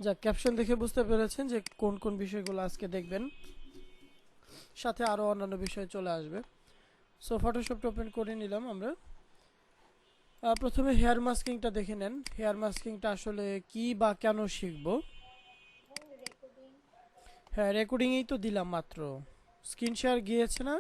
যা ক্যাপশন দেখে বুঝতে পেরেছেন যে কোন কোন বিষয়গুলো আজকে দেখবেন, সাথে আরও অন্যান্য বিষয় চলে আসবে। সো ফটোশপটা ওপেন করে নিলাম আমরা। প্রথমে হেয়ার মাস্কিংটা দেখে নেন। হেয়ার মাস্কিংটা আসলে কি বা কেন শিখব। হ্যাঁ, রেকর্ডিংই তো দিলাম মাত্র, স্ক্রিন শেয়ার গিয়েছে না?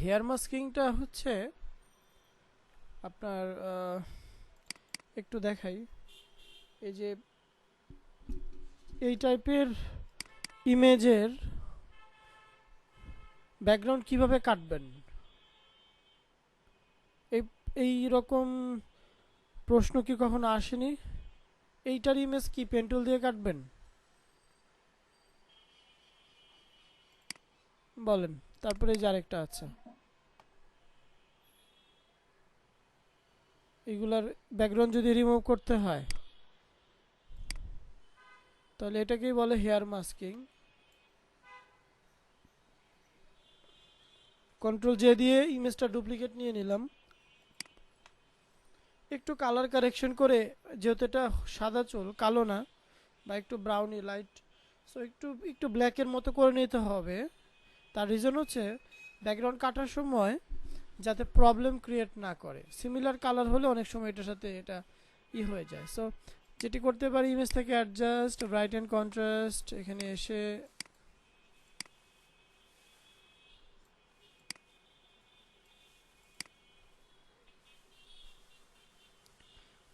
হেয়ার মাস্কিংটা হচ্ছে আপনার একটু দেখাই। এই যে এই টাইপের ইমেজের ব্যাকগ্রাউন্ড কিভাবে কাটবেন, এই এই রকম প্রশ্ন কি কখনো আসেনি? এইটার ইমেজ কি পেন্টুল দিয়ে কাটবেন? বলেন। তারপরে এই যে আরেকটা আছে, এইগুলার ব্যাকগ্রাউন্ড যদি রিমুভ করতে হয় তাহলে এটাকেই বলে হেয়ার মাস্কিং। কন্ট্রোল জে দিয়ে ইমেজটা ডুপ্লিকেট নিয়ে নিলাম, একটু কালার কারেকশন করে, যেহেতু এটা সাদা চুল, কালো না, বা একটু ব্রাউনি লাইট, সো একটু একটু ব্ল্যাকের মতো করে নিতে হবে। তার রিজন হচ্ছে ব্যাকগ্রাউন্ড কাটার সময় যাতে প্রবলেম ক্রিয়েট না করে। সিমিলার কালার হলে অনেক সময় এটার সাথে এটা হয়ে যায়। সো যেটি করতে পারি, ইমেজ থেকে অ্যাডজাস্ট ব্রাইট অ্যান্ড কন্ট্রাস্ট, এখানে এসে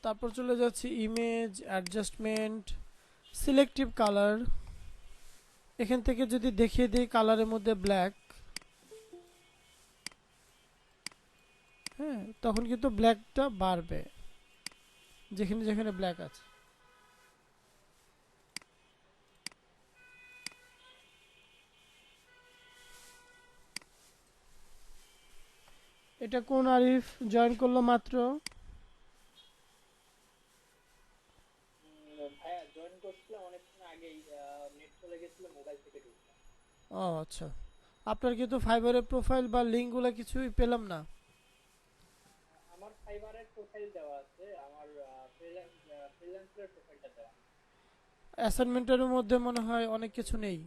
তারপর চলে যাচ্ছি ইমেজ অ্যাডজাস্টমেন্ট, সিলেক্টিভ কালার। এখান থেকে যদি দেখিয়ে দিই কালারের মধ্যে ব্ল্যাক, হ্যাঁ, তখন কিন্তু ব্ল্যাকটা বাড়বে যেখানে যেখানে ব্ল্যাক আছে। এটা কোন আরিফ জয়েন করলো মাত্র? ভাইয়া জয়েন করছিলাম অনেকক্ষণ আগেই, নেট চলে গেছিল, মোবাইল থেকে ঢুকলাম। ও আচ্ছা, আপনার কিন্তু ফাইবারের প্রোফাইল বা লিঙ্কগুলো কিছুই পেলাম না। আমার ফাইবারের প্রোফাইল দেওয়া আছে, আমার ফ্রিল্যান্সারের প্রোফাইলটা দেওয়া নেই। অ্যাসাইনমেন্টের মধ্যে মনে হয় অনেক কিছু নেই।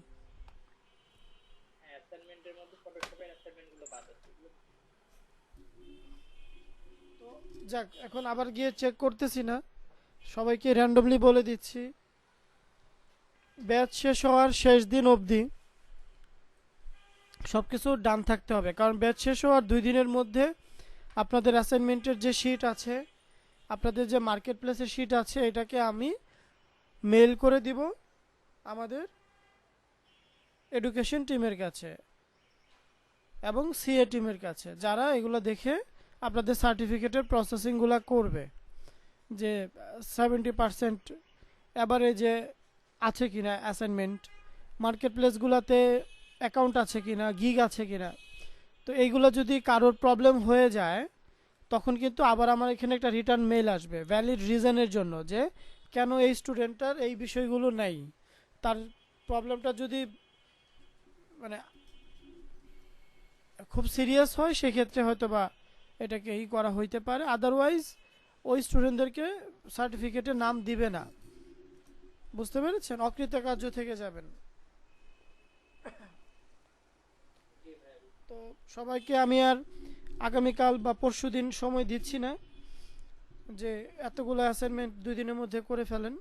হ্যাঁ, অ্যাসাইনমেন্টের মধ্যে ফটোশপের অ্যাসাইনমেন্ট গুলো বাদ আছে, এগুলো ঠিক আছে। তো যাক, এখন আবার গিয়ে চেক করতেছি না, সবাইকে র্যান্ডমলি বলে দিচ্ছি। ব্যাচ শেষ হওয়ার শেষ দিন অবধি সব কিছু ডান থাকতে হবে, কারণ ব্যাচ শেষ হওয়ার 2 দিনের মধ্যে আপনাদের অ্যাসাইনমেন্টের যে শিট আছে, আপনাদের যে মার্কেট প্লেসের শিট আছে, এটাকে আমি মেল করে দিব আমাদের এডুকেশন টিমের কাছে এবং সিএ টিমের কাছে, যারা এগুলো দেখে আপনাদের সার্টিফিকেটের প্রসেসিংগুলো করবে, যে 70% অ্যাভারেজে আছে কিনা অ্যাসাইনমেন্ট, মার্কেট প্লেসগুলোতে অ্যাকাউন্ট আছে কিনা, গিগ আছে কিনা। তো এইগুলো যদি কারোর প্রবলেম হয়ে যায়, তখন কিন্তু আবার আমার এখানে একটা রিটার্ন মেল আসবে ভ্যালিড রিজনের জন্য, যে কেন এই স্টুডেন্টটার এই বিষয়গুলো নেই। তার প্রবলেমটা যদি মানে খুব সিরিয়াস হয়, সেক্ষেত্রে হয়তো বা এটাকে করা হইতে পারে, আদারওয়াইজ ওই স্টুডেন্টদেরকে সার্টিফিকেটে নাম দিবে না। বুঝতে পেরেছেন? অকৃতকার্য থেকে যাবেন। জি ভাইয়া, বুঝতে তো পেরেছি। সবাইকে আমি আর আগামীকাল বা পরশু দিন সময় দিচ্ছি না যে এতগুলো অ্যাসাইনমেন্ট 2 দিনের মধ্যে করে ফেলেন।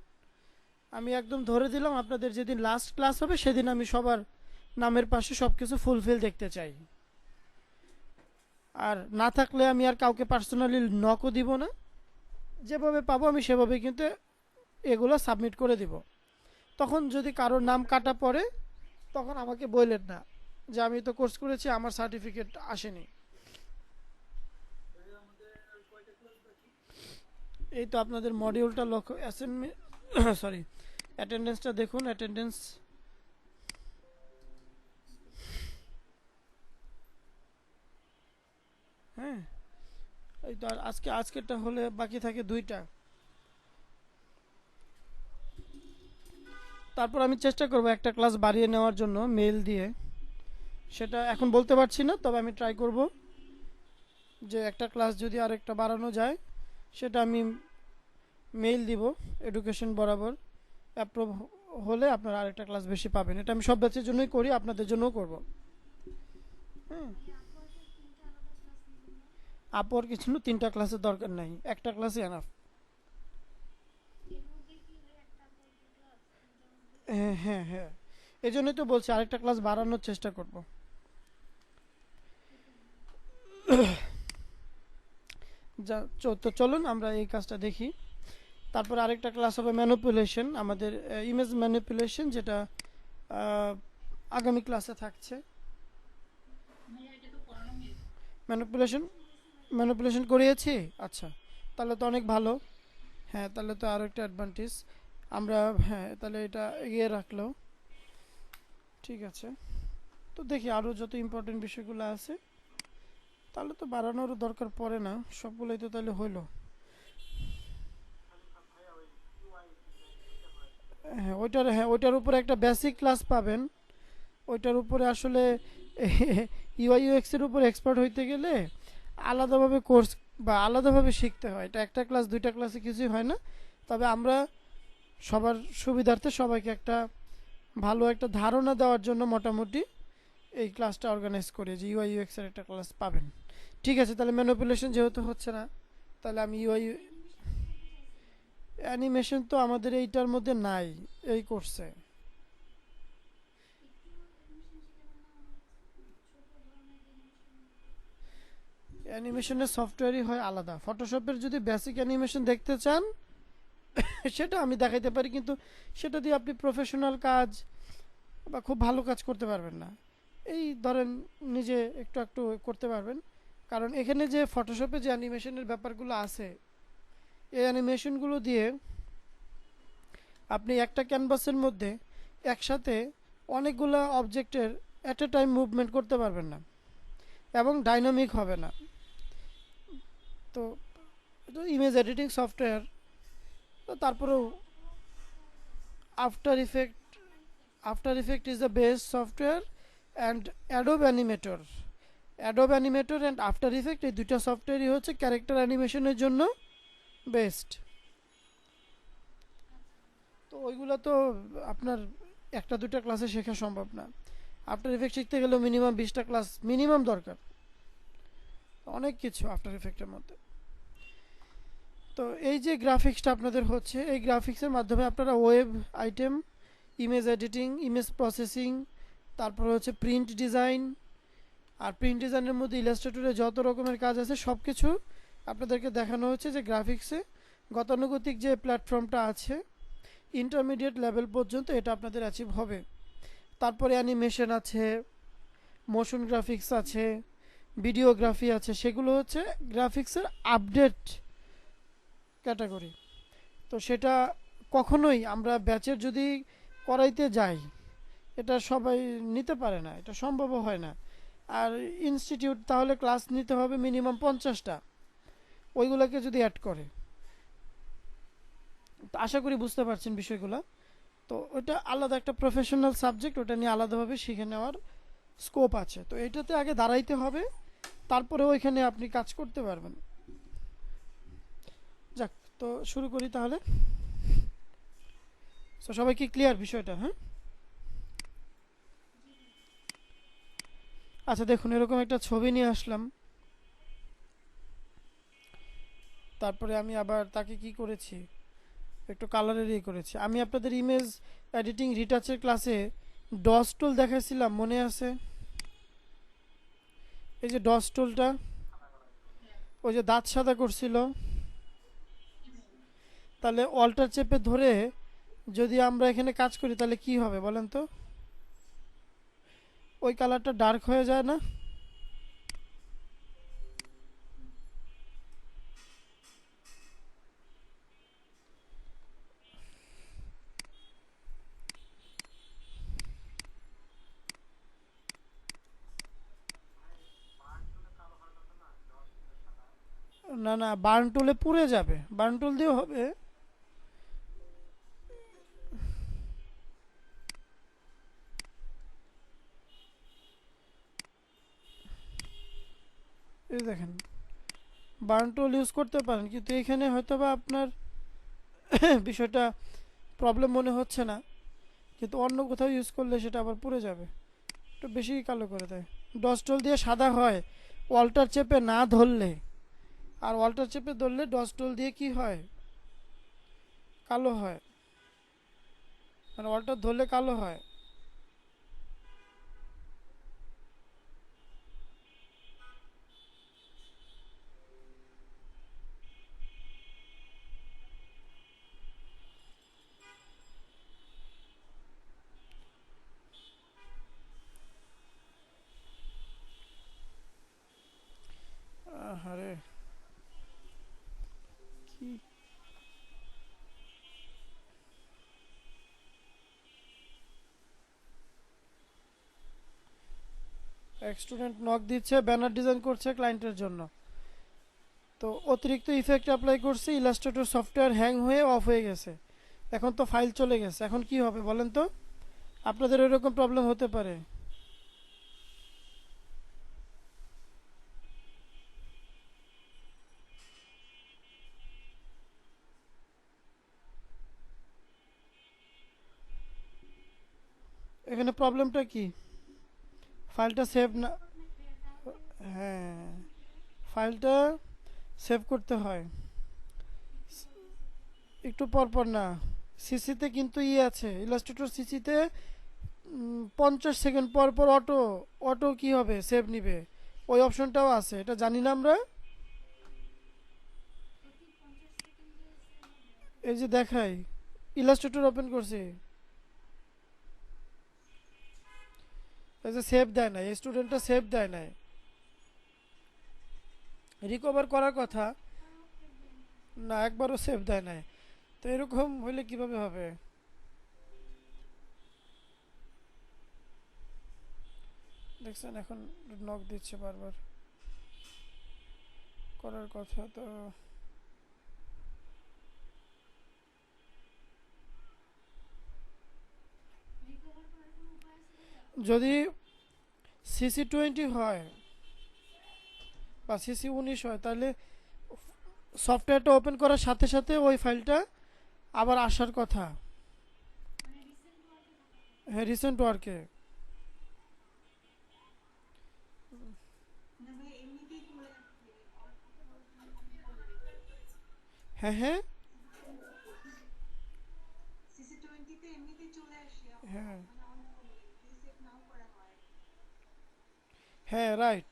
আমি একদম ধরে দিলাম আপনাদের যেদিন লাস্ট ক্লাস হবে সেদিন আমি সবার নামের পাশে সব কিছু ফুলফিল দেখতে চাই। আর না থাকলে আমি আর কাউকে পার্সোনালি নকও দিব না, যেভাবে পাবো আমি সেভাবে কিন্তু এগুলো সাবমিট করে দিব। তখন যদি কারোর নাম কাটা পড়ে, তখন আমাকে বললেন না যে আমি তো কোর্স করেছি, আমার সার্টিফিকেট আসেনি। এই তো আপনাদের মডিউলটা লক্ষ্য অ্যাসাইনমেন্ট সরি অ্যাটেন্ডেন্সটা দেখুন, অ্যাটেন্ডেন্স। হ্যাঁ, এই তো আর আজকেরটা হলে বাকি থাকে 2টা। তারপর আমি চেষ্টা করব একটা ক্লাস বাড়িয়ে নেওয়ার জন্য মেল দিয়ে। সেটা এখন বলতে পারছি না, তবে আমি ট্রাই করব যে একটা ক্লাস যদি আরেকটা বাড়ানো যায়, সেটা আমি মেইল দিব এডুকেশন বরাবর। অ্যাপ্রুভ হলে আপনারা আরেকটা ক্লাস বেশি পাবেন। এটা আমি সব ব্যাচের জন্যই করি, আপনাদের জন্যও করব। হ্যাঁ, আপর কিছু না, 3টা ক্লাসের দরকার নাই, একটা ক্লাসই এনাফ। হ্যাঁ হ্যাঁ হ্যাঁ, এই জন্যই তো বলছি আরেকটা ক্লাস বাড়ানোর চেষ্টা করব। তো চলুন আমরা এই কাজটা দেখি। তারপর আরেকটা ক্লাস হবে ম্যানিপুলেশন, আমাদের ইমেজ ম্যানিপুলেশন, যেটা আগামী ক্লাসে থাকছে। ম্যানিপুলেশন ম্যানিপুলেশন করিয়েছি, আচ্ছা, তাহলে তো অনেক ভালো। হ্যাঁ, তাহলে তো আরও একটা অ্যাডভান্টেজ আমরা, হ্যাঁ তাহলে এটা এগিয়ে রাখলো। ঠিক আছে, তো দেখি আরও যত ইম্পর্টেন্ট বিষয়গুলো আছে, তাহলে তো বাড়ানোরও দরকার পড়ে না, সবগুলোই তো তাহলে হইলো। হ্যাঁ ওইটার উপরে একটা বেসিক ক্লাস পাবেন। ওইটার উপরে আসলে ইউআই ইউএক্স এর উপর এক্সপার্ট হইতে গেলে আলাদাভাবে কোর্স বা আলাদাভাবে শিখতে হয়। এটা একটা ক্লাস 2টা ক্লাসে কিছুই হয় না। তবে আমরা সবার সুবিধার্থে সবাইকে একটা ভালো একটা ধারণা দেওয়ার জন্য মোটামুটি এই ক্লাসটা অর্গানাইজ করি যে ইউআই ইউএক্স এর একটা ক্লাস পাবেন। ঠিক আছে, তাহলে ম্যানিপুলেশন যেহেতু হচ্ছে না, তাহলে আমি ইউআই অ্যানিমেশন তো আমাদের এইটার মধ্যে নাই এই কোর্সে। অ্যানিমেশনের সফটওয়্যারই হয় আলাদা। ফটোশপের যদি বেসিক অ্যানিমেশন দেখতে চান সেটা আমি দেখাইতে পারি, কিন্তু সেটা দিয়ে আপনি প্রফেশনাল কাজ বা খুব ভালো কাজ করতে পারবেন না। এই ধরেন নিজে একটু একটু করতে পারবেন, কারণ এখানে যে ফটোশপে যে অ্যানিমেশনের ব্যাপারগুলো আছে, এই অ্যানিমেশনগুলো দিয়ে আপনি একটা ক্যানভাসের মধ্যে একসাথে অনেকগুলো অবজেক্টের অ্যাট এ টাইম মুভমেন্ট করতে পারবেন না, এবং ডাইনামিক হবে না। তো ইমেজ এডিটিং সফটওয়্যার, তো তারপরেও after effect after effect is the best software, and Adobe animator and after effect, এই দুইটা সফটওয়্যারই হচ্ছে ক্যারেক্টার অ্যানিমেশনের জন্য বেস্ট। তো ওইগুলো তো আপনার একটা দুটা ক্লাসে শেখা সম্ভব না। আফটার ইফেক্ট শিখতে গেলেও মিনিমাম 20টা ক্লাস মিনিমাম দরকার, অনেক কিছু আফটার ইফেক্টের মধ্যে। তো এই যে গ্রাফিক্সটা আপনাদের হচ্ছে, এই গ্রাফিক্সের মাধ্যমে আপনারা web item, image editing, image processing, তারপরে হচ্ছে প্রিন্ট ডিজাইন, আর প্রিন্ট ডিজাইনের মধ্যে ইলাস্ট্রেটরে যত রকমের কাজ আছে সব কিছু আপনাদেরকে দেখানো হচ্ছে যে গ্রাফিক্সে গতানুগতিক যে প্ল্যাটফর্মটা আছে ইন্টারমিডিয়েট লেভেল পর্যন্ত এটা আপনাদের অ্যাচিভ হবে। তারপরে অ্যানিমেশন আছে, মোশন গ্রাফিক্স আছে, ভিডিওগ্রাফি আছে, সেগুলো হচ্ছে গ্রাফিক্সের আপডেট ক্যাটাগরি। তো সেটা কখনোই আমরা ব্যাচের যদি করাইতে যাই, এটা সবাই নিতে পারে না, এটা সম্ভবও হয় না। আর ইনস্টিটিউট তাহলে ক্লাস নিতে হবে মিনিমাম 50টা, ওইগুলোকে যদি অ্যাড করে। তো আশা করি বুঝতে পারছেন বিষয়গুলো। তো ওটা আলাদা একটা প্রফেশনাল সাবজেক্ট, ওটা নিয়ে আলাদাভাবে শিখে নেওয়ার স্কোপ আছে। তো এটাতে আগে দাঁড়াইতে হবে, তারপরে ওইখানে আপনি কাজ করতে পারবেন। যাক, তো শুরু করি তাহলে। তো সবাই কি ক্লিয়ার বিষয়টা? হ্যাঁ, আচ্ছা দেখুন, এরকম একটা ছবি নিয়ে আসলাম। তারপরে আমি আবার তাকে কি করেছি, একটু কালারের ইয়ে করেছি। আমি আপনাদের ইমেজ এডিটিং রিটাচের ক্লাসে ডস টুল দেখাইছিলাম, মনে আছে? এই যে ডস টুলটা, ওই যে দাঁত সাদা করছিল, তাহলে অল্টার চেপে ধরে যদি আমরা এখানে কাজ করি তাহলে কি হবে বলেন তো? ওই কালারটা ডার্ক হয়ে যায় না? না না, বার্ন টুলে পুড়ে যাবে, বার্ন টুল দিয়েও হবে। এই দেখেন বার্ন টুল ইউজ করতে পারেন, কিন্তু এখানে হয়তো বা আপনার বিষয়টা প্রবলেম মনে হচ্ছে না, কিন্তু অন্য কোথাও ইউজ করলে সেটা আবার পুড়ে যাবে, একটু বেশি কালো করে দেয়। ডস্টল দিয়ে সাদা হয় ওয়াল্টার চেপে না ধরলে, আর ওয়াল্টার চেপে ধরলে ডস্টল দিয়ে কি হয়, কালো হয়, মানে ওয়াল্টার ধরলে কালো হয়। আরে কি এক স্টুডেন্ট নক দিচ্ছে, ব্যানার ডিজাইন করছে ক্লায়েন্টের জন্য, তো অতিরিক্ত ইফেক্ট অ্যাপ্লাই করছে, ইলাস্ট্রেটর সফটওয়্যার হ্যাং হয়ে অফ হয়ে গেছে, এখন তো ফাইল চলে গেছে, এখন কি হবে বলেন তো? আপনাদের এরকম প্রবলেম হতে পারে। এখানে প্রবলেমটা কি? ফাইলটা সেভ না, হ্যাঁ ফাইলটা সেভ করতে হয় একটু পর পর না। সিসিতে কিন্তু আছে, ইলাস্ট্রেটর সিসিতে 50 সেকেন্ড পর পর অটো, অটো কি হবে সেভ নিবে, ওই অপশনটাও আছে, এটা জানি না আমরা। এই যে দেখাই, ইলাস্ট্রেটর ওপেন করছি, এই যে সেভ দেয় নাই, স্টুডেন্টটা সেভ দেয় নাই, রিকভার করার কথা না, একবারও সেভ দেয় নাই, তো এরকম হইলে কিভাবে হবে? দেখছেন এখন নক দিচ্ছে বারবার, করার কথা তো। যদি CC20 হয় বা CC19 হয়, তাহলে সফটওয়্যারটা ওপেন করার সাথে সাথে ওই ফাইলটা আবার আসার কথা। হ্যাঁ রিসেন্ট ওয়ার্কে, হ্যাঁ হ্যাঁ হ্যাঁ হ্যাঁ রাইট।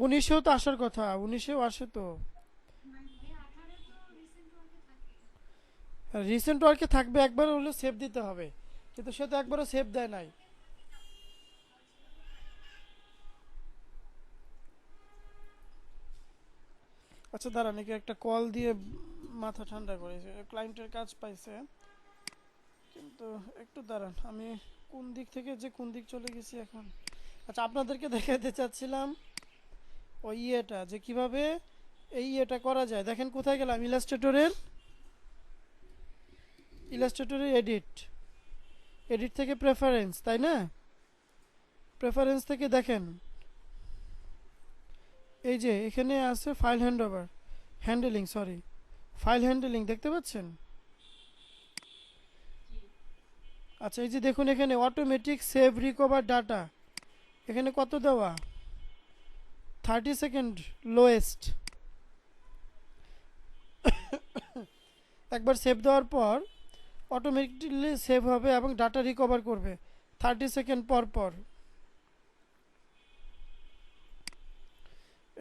19-এও তো আসার কথা, 19-এও আসে তো। রিসেন্ট ওয়ার্কে থাকবে, একবার হলে সেভ দিতে হবে, কিন্তু সে তো একবারও সেভ দেয় নাই। আচ্ছা দাঁড়ান, নাকি একটা কল দিয়ে মাথা ঠান্ডা করেছে, ক্লায়েন্টের কাজ পাইছে, কিন্তু একটু দাঁড়ান, আমি কোন দিক থেকে যে কোন দিক চলে গেছি এখন। আচ্ছা আপনাদেরকে দেখাতে চাচ্ছিলাম ওই ইয়েটা, যে কিভাবে এই ইয়েটা করা যায়। দেখেন কোথায় গেলাম, ইলাস্ট্রেটরের, ইলাস্ট্রেটরের এডিট, এডিট থেকে প্রেফারেন্স, তাই না? প্রেফারেন্স থেকে দেখেন এই যে এখানে আছে file handover, handling sorry, file handling দেখতে পাচ্ছেন? আচ্ছা এই যে দেখুন এখানে অটোমেটিক সেভ রিকভার ডাটা, এখানে কত দেওয়া, 30 সেকেন্ড লোয়েস্ট। একবার সেভ দেওয়ার পর অটোমেটিকলি সেভ হবে এবং ডাটা রিকভার করবে 30 সেকেন্ড পর পর।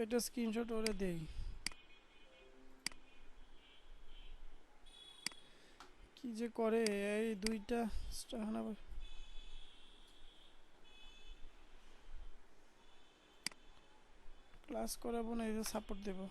এটা স্ক্রিনশট ওরে দেই, কি যে করে এই দুইটা ক্লাস করাবো না, এই যে সাপোর্ট দেবো।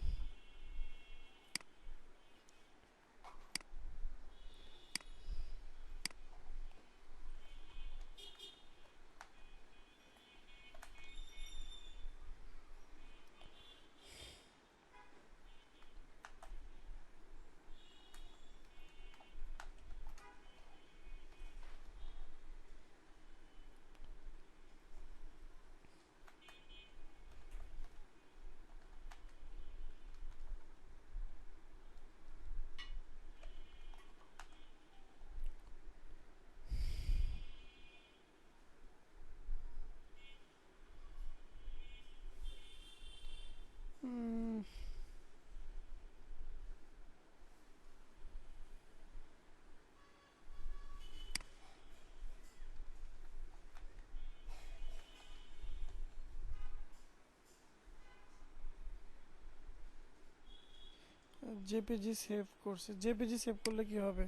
জেপিজি সেভ করছে, জেপিজি সেভ করলে কি হবে?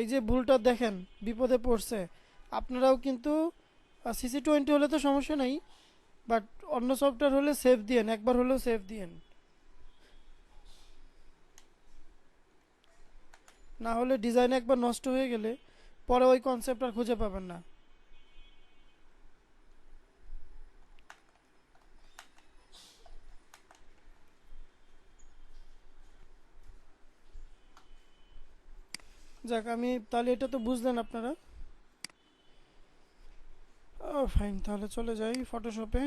এই যে ভুলটা দেখেন, বিপদে পড়ছে। আপনারাও কিন্তু CC20 হলে তো সমস্যা নাই, বাট অন্য সফটওয়্যার হলে সেভ দিয়েন, একবার হলেও সেভ দিয়েন, না হলে ডিজাইন একবার নষ্ট হয়ে গেলে পরে ওই কনসেপ্ট আর খুঁজে পাবেন না। যাক, আমি তাহলে এটা তো বুঝলেন আপনারা। ফাইন, তাহলে চলে যাই ফটোশপে।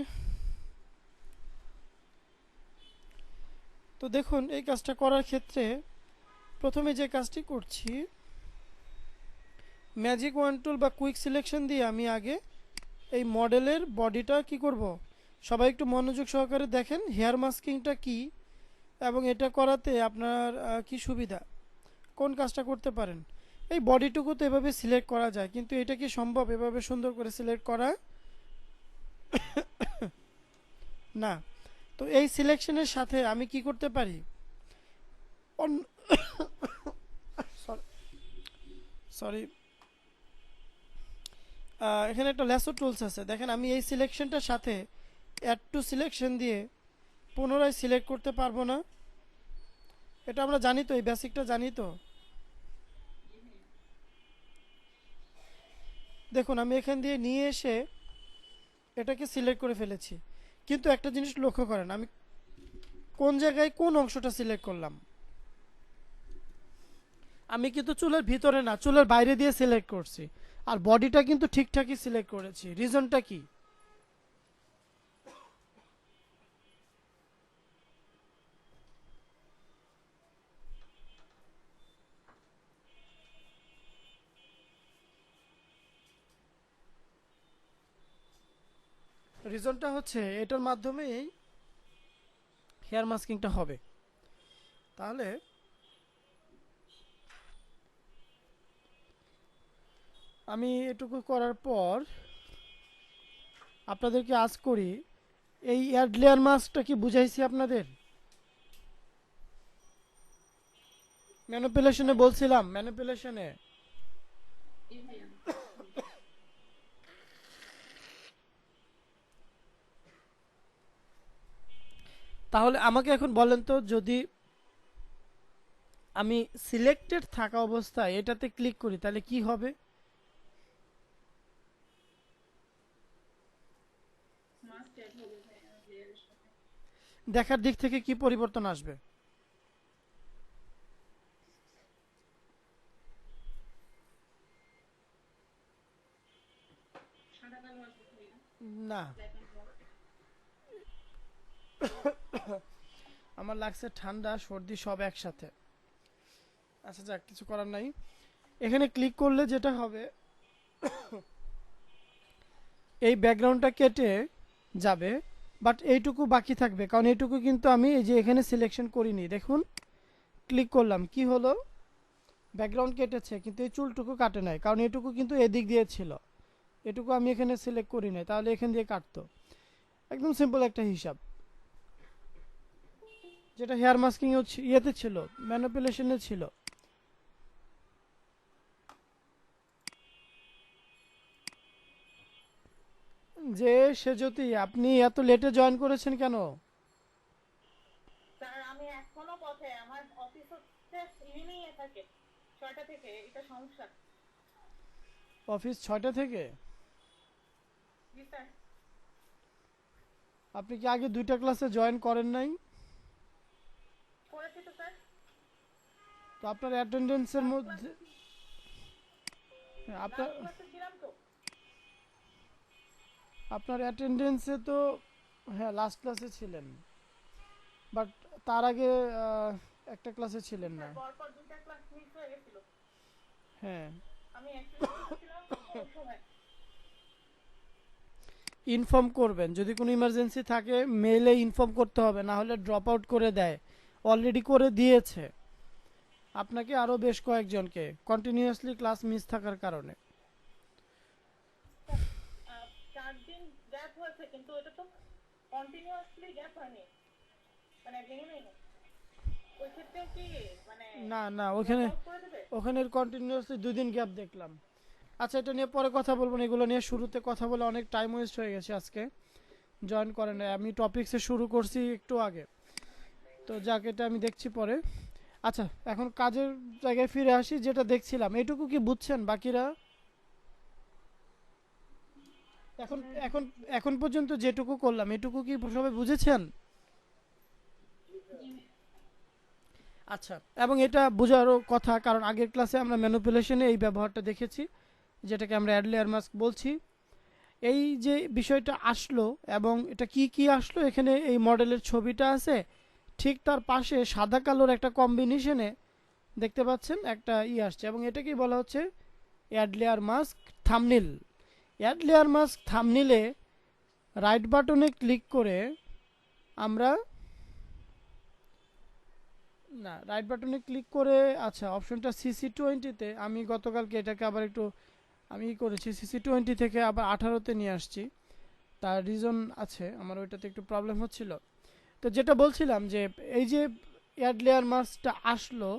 তো দেখুন, এই কাজটা করার ক্ষেত্রে প্রথমে যে কাজটি করছি, ম্যাজিক ওয়ান টুল বা কুইক সিলেকশন দিয়ে আমি আগে এই মডেলের বডিটা কি করব, সবাই একটু মনোযোগ সহকারে দেখেন হেয়ার মাস্কিংটা কি এবং এটা করাতে আপনার কি সুবিধা, কোন কাজটা করতে পারেন। এই বডিটুকু তো এভাবে সিলেক্ট করা যায়, কিন্তু এটা কি সম্ভব এভাবে সুন্দর করে সিলেক্ট করা? না। তো এই সিলেকশনের সাথে আমি কি করতে পারি, সরি, এখানে একটা ল্যাসো টুলস আছে, দেখেন আমি এই সিলেকশনটার সাথে অ্যাড টু সিলেকশন দিয়ে পুনরায় সিলেক্ট করতে পারবো না? এটা আমরা জানি তো, এই বেসিকটা জানি তো। দেখুন আমি এখান দিয়ে নিয়ে এসে এটাকে সিলেক্ট করে ফেলেছি, কিন্তু একটা জিনিস লক্ষ্য করেন আমি কোন জায়গায় কোন অংশটা সিলেক্ট করলাম। আমি কিন্তু চুলের ভিতরে না, চুলের বাইরে দিয়ে সিলেক্ট করছি, আর বডিটা কিন্তু ঠিকঠাকই সিলেক্ট করেছি। রিজনটা কি? রিজনটা হচ্ছে এটার মাধ্যমেই হেয়ার মাস্কিংটা হবে। তাহলে আমি এটুকু করার পর আপনাদেরকে আজ করি, এই অ্যাড লেয়ার মাস্কটা কি বুঝাইছি আপনাদের? ম্যানিপুলেশনে বলছিলাম, ম্যানিপুলেশনে। তাহলে আমাকে এখন বলেন তো, যদি আমি সিলেক্টেড থাকা অবস্থায় এটাতে ক্লিক করি তাহলে কি হবে? দেখার দিক থেকে কি পরিবর্তন আসবে? না, আমার লাগছে ঠান্ডা সর্দি সব একসাথে। আচ্ছা যাক, কিছু করার নাই। এখানে ক্লিক করলে যেটা হবে, এই ব্যাকগ্রাউন্ডটা কেটে যাবে, বাট এইটুকু বাকি থাকবে, কারণ এইটুকু কিন্তু আমি এই যে এখানে সিলেকশন করিনি। দেখুন ক্লিক করলাম, কি হলো, ব্যাকগ্রাউন্ড কেটেছে কিন্তু এই চুলটুকু কাটে নাই, কারণ এটুকু কিন্তু এদিক দিয়ে ছিল, এটুকু আমি এখানে সিলেক্ট করি নাই, তাহলে এখান দিয়ে কাটতো। একদম সিম্পল একটা হিসাব, যেটা হেয়ার মাস্কিং ইয়েতে ছিল, ম্যানিপুলেশনে ছিল। যে সে যদি, আপনি এত লেটে জয়েন করেছেন কেন? স্যার আমি এখনো পথে, আমার অফিস হচ্ছে ইভিনিং এ থাকে 6টা থেকে, এটা সমস্যা। অফিস 6টা থেকে? জি স্যার। আপনি কি আগে 2টা ক্লাসে জয়েন করেন নাই? করেছি তো স্যার। তো আপনার অ্যাটেন্ডেন্সের লাস্ট মধ্যে ক্লাসে আপনার লাস্ট ক্লাসে ছিলাম তো। আপনার অ্যাটেন্ডেন্সে তো, হ্যাঁ লাস্ট ক্লাসে ছিলেন, বাট তার আগে একটা ক্লাসে ছিলেন না। স্যার পরপর 2টা ক্লাস মিস হয়ে গেছিল। হ্যাঁ, আমি অ্যাক্সিডেন্ট করেছিলাম ওই সময়। ইনফর্ম করবেন, যদি কোনো ইমার্জেন্সি থাকে মেইলে ইনফর্ম করতে হবে, না হলে ড্রপ আউট করে দেয়। অলরেডি করে দিয়েছে আপনাকে আরও বেশ কয়েকজনকে, কন্টিনিউয়াসলি ক্লাস মিস থাকার কারণে। স্যার 4 দিন গ্যাপ হয়েছে, কিন্তু এটা তো কন্টিনিউয়াসলি গ্যাপ হয়নি। মানে ভেঙে ভেঙে, ওই ক্ষেত্রেও কি মানে না না, ওখানে ব্লক করে দেবে? ওখানে কন্টিনিউয়াসলি 2 দিন গ্যাপ দেখলাম। আচ্ছা, এটা নিয়ে পরে কথা বলবো না, এগুলো নিয়ে শুরুতে কথা বলে অনেক টাইম ওয়েস্ট হয়ে গেছে আজকে। জয়েন করে নাই, আমি টপিকসে শুরু করছি একটু আগে, তো যাক এটা আমি দেখছি পরে। আচ্ছা, এখন কাজের জায়গায় ফিরে আসি। যেটা দেখছিলাম এটুকু কি বুঝছেন বাকিরা? এখন এখন এখন পর্যন্ত যেটুকু করলাম এটুকু কি সবাই বুঝেছেন? আচ্ছা, এবং এটা বোঝারও কথা, কারণ আগের ক্লাসে আমরা ম্যানিপুলেশনে এই ব্যবহারটা দেখেছি, যেটাকে আমরা অ্যাড লেয়ার মাস্ক বলছি। এই যে বিষয়টা আসলো এবং এটা কি কি আসলো, এখানে এই মডেলের ছবিটা আছে, ঠিক তার পাশে সাদা কালোর একটা কম্বিনেশনে দেখতে পাচ্ছেন একটা আসছে, এবং এটাকেই বলা হচ্ছে add layer mask thumbnail. Add layer mask থাম্বনেলে রাইট বাটনে ক্লিক করে আমরা, না রাইট বাটনে ক্লিক করে, আচ্ছা অপশনটা CC20-তে, আমি গতকালকে এটাকে আবার একটু আমি করেছি, CC20 থেকে আবার 18-তে নিয়ে আসছি। তার রিজন আছে, আমার ওইটাতে একটু প্রবলেম হচ্ছিল। তো যেটা বলছিলাম যে এই যে অ্যাড লেয়ার মাস্কটা আসলো,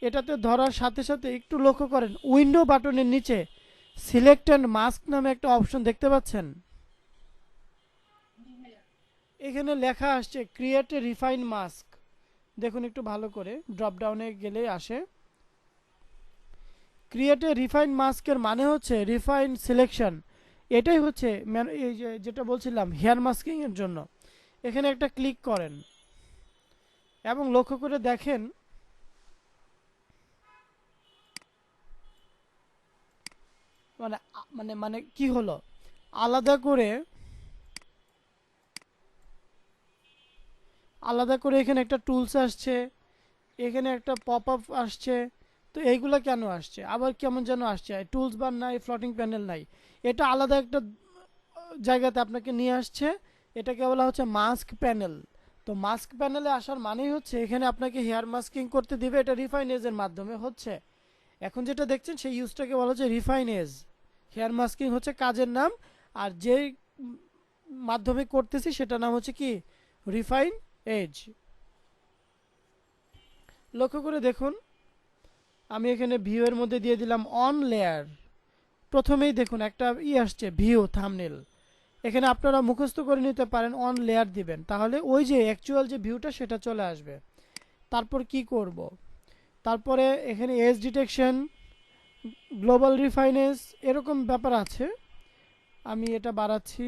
এটাতে ধরার সাথে সাথে একটু লক্ষ্য করেন উইন্ডো বাটনের নিচে সিলেক্ট অ্যান্ড মাস্ক নামে একটা অপশন দেখতে পাচ্ছেন। এখানে লেখা আসছে ক্রিয়েট এ রিফাইন মাস্ক। দেখুন একটু ভালো করে, ড্রপ ডাউনে গেলে আসে ক্রিয়েট এ রিফাইন মাস্কের মানে হচ্ছে রিফাইন সিলেকশন। এটাই হচ্ছে এই যেটা বলছিলাম হেয়ার মাস্কিং এর জন্য। এখানে একটা ক্লিক করেন এবং লক্ষ্য করে দেখেন মানে মানে মানে কি হলো, আলাদা করে এখানে একটা টুলস আসছে, এখানে একটা পপ আপ আসছে। তো এইগুলা কেন আসছে, আবার কেমন যেন আসছে, টুলস বার নাই, ফ্লোটিং প্যানেল নাই, এটা আলাদা একটা জায়গাতে আপনাকে নিয়ে আসছে। এটাকে বলা হচ্ছে মাস্ক প্যানেল। তো মাস্ক প্যানেলে আসার মানেই হচ্ছে এখানে আপনাকে হেয়ার মাস্কিং করতে দিবে, এটা রিফাইন এজের মাধ্যমে হচ্ছে। এখন যেটা দেখছেন সেই ইউজটাকে বলা হচ্ছে রিফাইন এজ। হেয়ার মাস্কিং হচ্ছে কাজের নাম, আর যে মাধ্যমে করতেছি সেটার নাম হচ্ছে কি, রিফাইন এজ। লক্ষ্য করে দেখুন, আমি এখানে ভিউ এর মধ্যে দিয়ে দিলাম অন লেয়ার। প্রথমেই দেখুন একটা আসছে ভিউ থাম্বনেল। এখানে আপনারা মুখস্থ করে নিতে পারেন, অন লেয়ার দিবেন, তাহলে ওই যে অ্যাকচুয়াল যে ভিউটা সেটা চলে আসবে। তারপর কি করব, তারপরে এখানে এজ ডিটেকশন, গ্লোবাল রিফাইনেস, এরকম ব্যাপার আছে। আমি এটা বাড়াচ্ছি,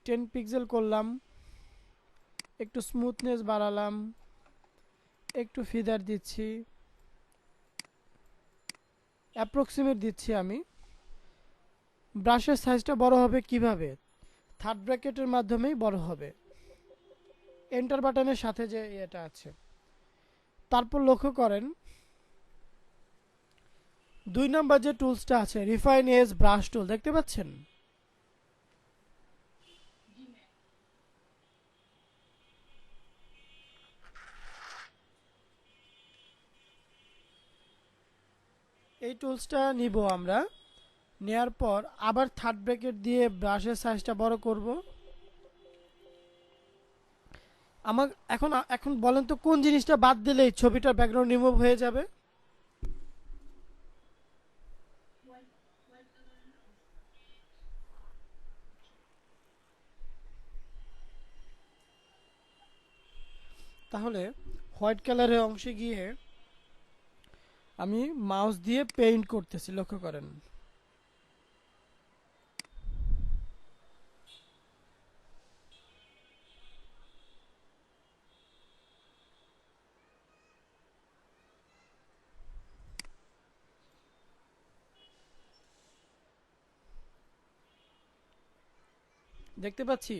10 পিক্সেল করলাম, একটু স্মুথনেস বাড়ালাম, একটু ফিদার দিচ্ছি, অ্যাপ্রক্সিমেট দিচ্ছি আমি। ব্রাশের সাইজটা বড় হবে কিভাবে, থার্ড ব্র্যাকেটের মাধ্যমেই বড় হবে, এন্টার বাটনের সাথে যে এটা আছে। তারপর লক্ষ্য করেন 2 নাম্বার যে টুলসটা আছে রিফাইন এজ ব্রাশ টুল, দেখতে পাচ্ছেন? এই টুলসটা নিব আমরা, নেয়ার পর আবার থার্ড ব্র্যাকেট দিয়ে ব্রাশের সাইজটা বড় করব। আমার এখন এখন বলেন তো কোন জিনিসটা বাদ দিলে এই ছবিটার ব্যাকগ্রাউন্ড রিমুভ হয়ে যাবে? তাহলে হোয়াইট কালারের অংশে গিয়ে আমি মাউস দিয়ে পেইন্ট করতেছি, লক্ষ্য করেন। দেখতে পাচ্ছি,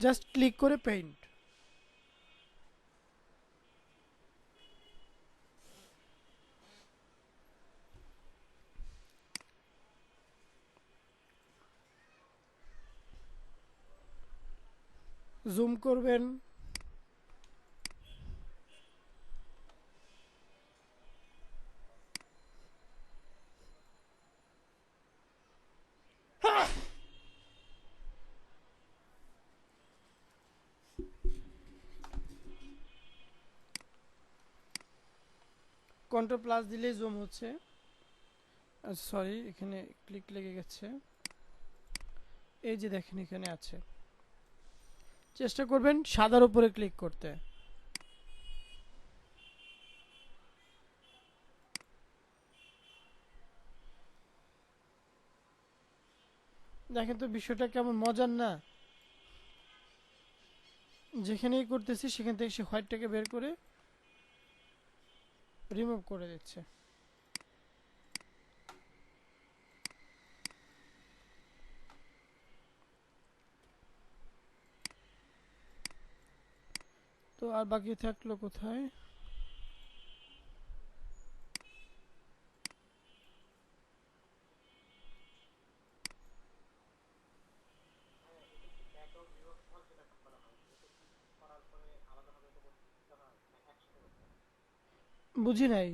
জাস্ট ক্লিক করে পেইন্ট। জুম করবেন, কন্ট্রোল প্লাস দিলেই জুম হচ্ছে। সরি, এখানে ক্লিক লেগে গেছে। এই যে দেখেন এখানে আছে, চেষ্টা করবেন সাদার উপরে ক্লিক করতে। দেখেন তো বিষয়টা কেমন মজার না? যেখানেই করতেছি সেখান থেকে সে হোয়াইটটাকে বের করে রিমুভ করে দিচ্ছে। তো আর বাকি থাকলো কোথায়? বুঝি নাই।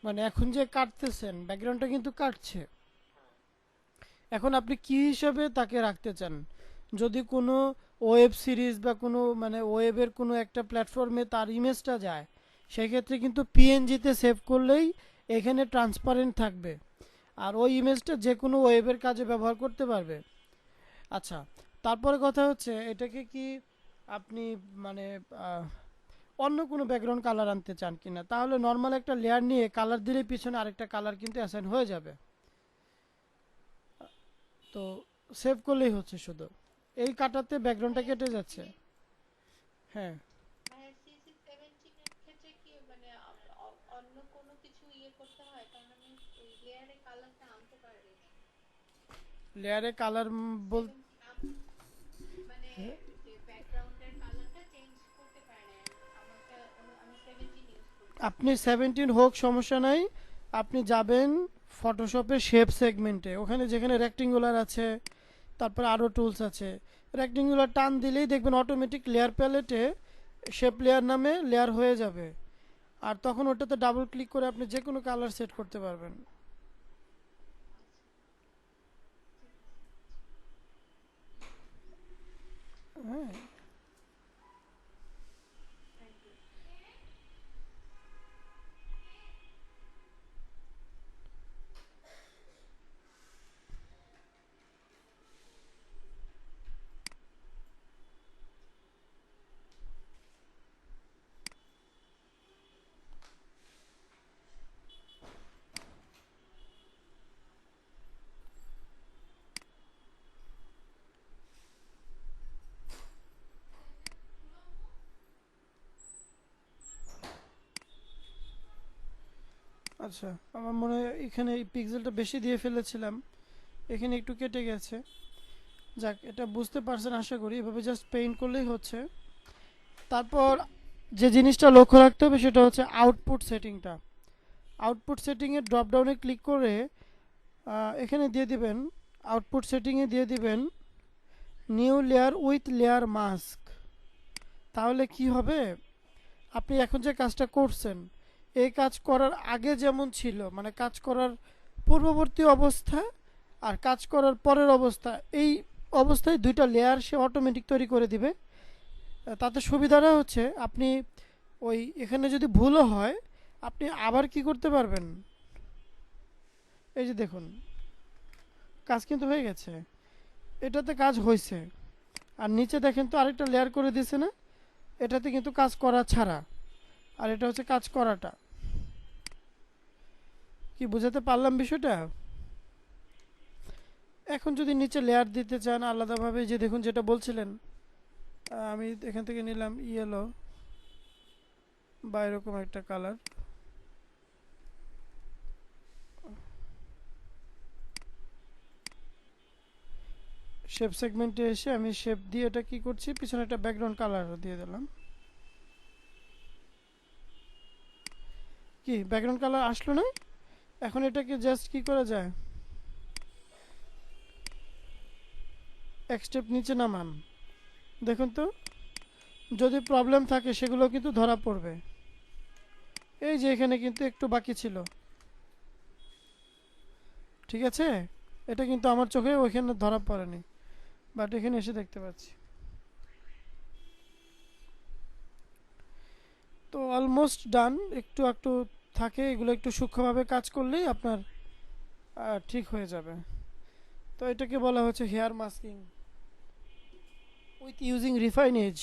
মানে এখন যে কাটতেছেন ব্যাকগ্রাউন্ডটা কিন্তু কাটছে। এখন আপনি কি হিসাবে তাকে রাখতে চান? যদি কোনো ওয়েব সিরিজ বা কোনো মানে ওয়েবের কোনো একটা প্ল্যাটফর্মে তার ইমেজটা যায়, সেক্ষেত্রে কিন্তু পিএনজিতে সেভ করলেই এখানে ট্রান্সপারেন্ট থাকবে, আর ওই ইমেজটা যে কোনো ওয়েবের কাজে ব্যবহার করতে পারবে। আচ্ছা, তারপরে কথা হচ্ছে এটাকে কি আপনি মানে আহ, অন্য কোনো ব্যাকগ্রাউন্ড কালার আনতে চান কিনা? তাহলে নর্মাল একটা লেয়ার নিয়ে কালার দিলেই পিছনে আরেকটা কালার কিন্তু অ্যাসাইন হয়ে যাবে। তো সেভ করলেই হচ্ছে শুধু, এই কাটাতে ব্যাকগ্রাউন্ডটা কেটে যাচ্ছে। হ্যাঁ, মানে সিসি 17 এর ক্ষেত্রে কি মানে অন্য কোনো কিছু ইয়ে করতে হয়? কারণ আমি ওই লেয়ারে কালারটা আনতে পারি না। লেয়ারে কালার বল 17 মানে যে ব্যাকগ্রাউন্ডের কালারটা চেঞ্জ করতে পারি না। আমাকে আমি 17 ইউজ করছি। আপনি 17 হোক সমস্যা নাই, আপনি যাবেন ফটোশপের শেপ সেগমেন্টে, ওখানে যেখানে রেক্টেঙ্গুলার আছে, তারপর আরও টুলস আছে, রেক্টেঙ্গুলার টান দিলেই দেখবেন অটোমেটিক লেয়ার প্যালেটে শেপ লেয়ার নামে লেয়ার হয়ে যাবে। আর তখন ওটাতে ডাবল ক্লিক করে আপনি যে কোনো কালার সেট করতে পারবেন। হ্যাঁ, আচ্ছা, আমার মনে হয় এখানে এই পিক্সেলটা বেশি দিয়ে ফেলেছিলাম, এখানে একটু কেটে গেছে। যাক, এটা বুঝতে পারছেন আশা করি। এভাবে জাস্ট পেইন্ট করলেই হচ্ছে। তারপর যে জিনিসটা লক্ষ্য রাখতে হবে সেটা হচ্ছে আউটপুট সেটিংটা। আউটপুট সেটিংয়ে ড্রপডাউনে ক্লিক করে এখানে দিয়ে দিবেন, আউটপুট সেটিংয়ে দিয়ে দিবেন new layer with layer mask. তাহলে কি হবে, আপনি এখন যে কাজটা করছেন এই কাজ করার আগে যেমন ছিল, মানে কাজ করার পূর্ববর্তী অবস্থা আর কাজ করার পরের অবস্থা, এই অবস্থায় দুইটা লেয়ার সে অটোমেটিক তৈরি করে দিবে। তাতে সুবিধাটা হচ্ছে আপনি ওই এখানে যদি ভুলও হয় আপনি আবার কি করতে পারবেন, এই যে দেখুন কাজ কিন্তু হয়ে গেছে, এটাতে কাজ হয়েছে। আর নিচে দেখেন তো আরেকটা লেয়ার করে দিয়েছে না, এটাতে কিন্তু কাজ করা ছাড়া, আর এটা হচ্ছে কাজ করাটা। কি বুঝাতে পারলাম বিষয়টা? এখন যদি নিচে লেয়ার দিতে চান আলাদাভাবে, যে দেখুন যেটা বলছিলেন, আমি এখান থেকে নিলাম ইয়েলো বা এরকম একটা কালার, শেপ সেগমেন্টে এসে আমি শেপ দিয়ে এটা কি করছি, পিছনে একটা ব্যাকগ্রাউন্ড কালার দিয়ে দিলাম। কি ব্যাকগ্রাউন্ড কালার আসলো না? এখন এটাকে জাস্ট কি করা যায়, এক স্টেপ নিচে নামান, দেখুন তো যদি প্রবলেম থাকে সেগুলো কিন্তু ধরা পড়বে। এই যে এখানে কিন্তু একটু বাকি ছিল, ঠিক আছে? এটা কিন্তু আমার চোখে ওইখানে ধরা পড়েনি, বাট এখানে এসে দেখতে পাচ্ছি। তো অলমোস্ট ডান, একটু একটু থাকে, এগুলো একটু সূক্ষ্মভাবে কাজ করলেই আপনার ঠিক হয়ে যাবে। তো এটাকে বলা হচ্ছে hair masking with using refine edge.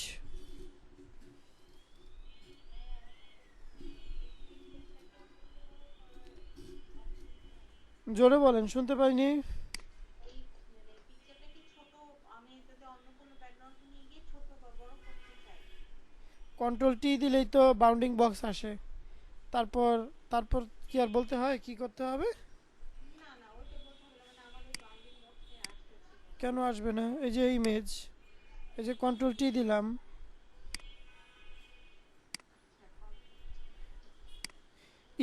জোরে বলেন, শুনতে পাইনি। এই মানে পিকচারটা কি ছোট? আমি যদি অন্য কোনো ব্যাকগ্রাউন্ড নিয়ে গিয়ে ছোট বা বড় করতে চাই? কন্ট্রোল টি দিলেই তো বাউন্ডিং বক্স আসে। তারপর তারপর কি আর বলতে হয়, কি করতে হবে? না না, ওইটা বলতে হবে না, মানে আমার ওই বাউন্ডিং বক্সে আসতেছে না। কেন আসবে না? এই যে ইমেজ, এই যে কন্ট্রোল টি দিলাম,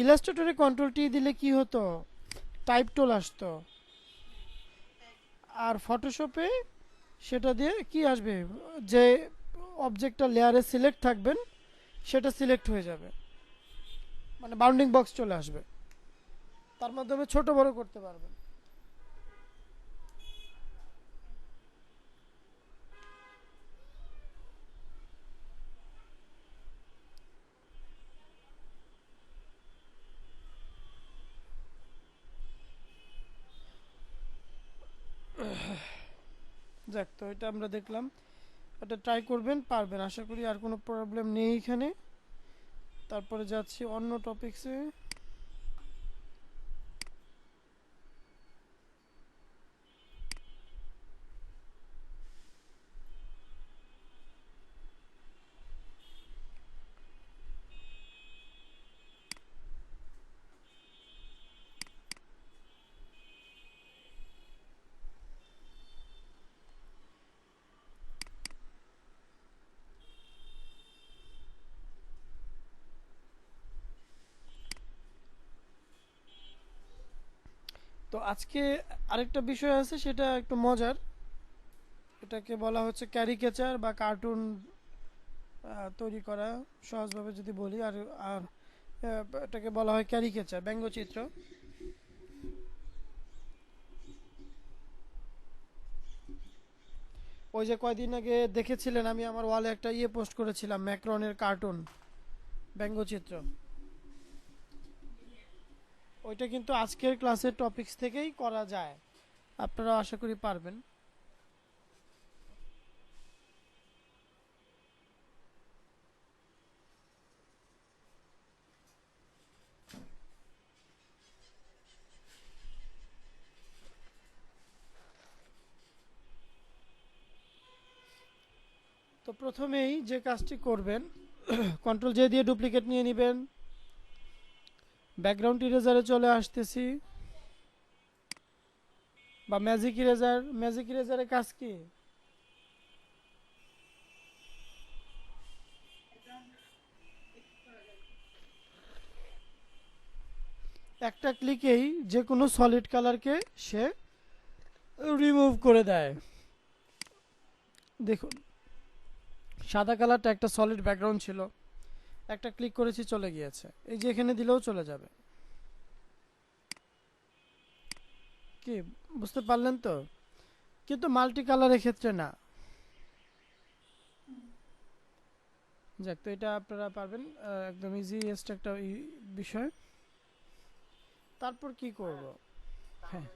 ইলাস্ট্রেটরে কন্ট্রোল টি দিলে কি হতো, টাইপ টুল আসতো। আর ফটোশপে সেটা দিয়ে কি আসবে, যে অবজেক্টটা লেয়ারে সিলেক্ট থাকবেন সেটা সিলেক্ট হয়ে যাবে, মানে বাউন্ডিং বক্স চলে আসবে, তার মাধ্যমে ছোট বড় করতে পারবেন। যাক, তো এটা আমরা দেখলাম, এটা ট্রাই করবেন, পারবেন আশা করি, আর কোনো প্রবলেম নেই এখানে। তারপরে যাচ্ছি অন্য টপিকসে। তো আজকে আরেকটা বিষয় আছে, সেটা একটু মজার। এটাকে বলা হচ্ছে ক্যারিকেচার বা কার্টুন তৈরি করা, সহজভাবে যদি বলি। আর আর এটাকে বলা হয় ক্যারিকেচার, ব্যঙ্গচিত্র। ওই যে কয়দিন আগে দেখেছিলেন, আমি আমার ওয়ালে একটা পোস্ট করেছিলাম, ম্যাক্রনের কার্টুন, ব্যঙ্গচিত্র। ওইটা কিন্তু আজকের ক্লাসের টপিকস থেকেই করা যায়, আপনারা আশা করি পারবেন। তো প্রথমেই যে কাজটি করবেন, কন্ট্রোল জে দিয়ে ডুপ্লিকেট নিয়ে নেবেন, ব্যাকগ্রাউন্ড ইরেজারে চলে আসতেছি, বা ম্যাজিক ইরেজার। ম্যাজিক ইরেজারের কাজ কি, একটা ক্লিকেই যে কোনো সলিড কালারকে সে রিমুভ করে দেয়। দেখুন, সাদা কালারটা একটা সলিড ব্যাকগ্রাউন্ড ছিল, একটা ক্লিক করেছি চলে গিয়েছে, এই যে এখানে দিলেও চলে যাবে। কি বুঝতে পারলেন তো? কিন্তু মাল্টি কালারের ক্ষেত্রে না। যাক, তো এটা আপনারা পারবেন, একদম ইজিয়েস্ট একটা বিষয়। তারপর কি করব? হ্যাঁ,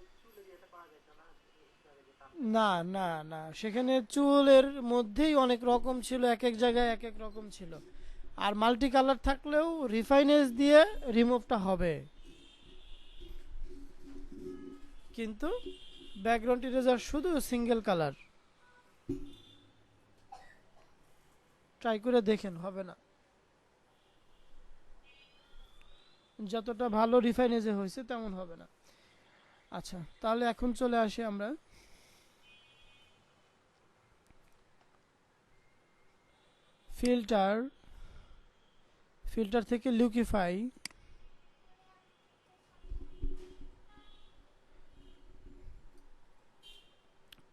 না না না, সেখানে চুলের মধ্যেই অনেক রকম ছিল, এক এক জায়গায় এক এক রকম ছিল। আর মাল্টি কালার থাকলেও রিফাইনেস দিয়ে রিমুভটা হবে, কিন্তু ব্যাকগ্রাউন্ড ইরেজার শুধু সিঙ্গেল কালার। ট্রাই করে দেখেন, হবে না। যতটা ভালো রিফাইনেজে হয়েছে তেমন হবে না। আচ্ছা, তাহলে এখন চলে আসি আমরা ফিল্টার। ফিল্টার থেকে লুকিফাই।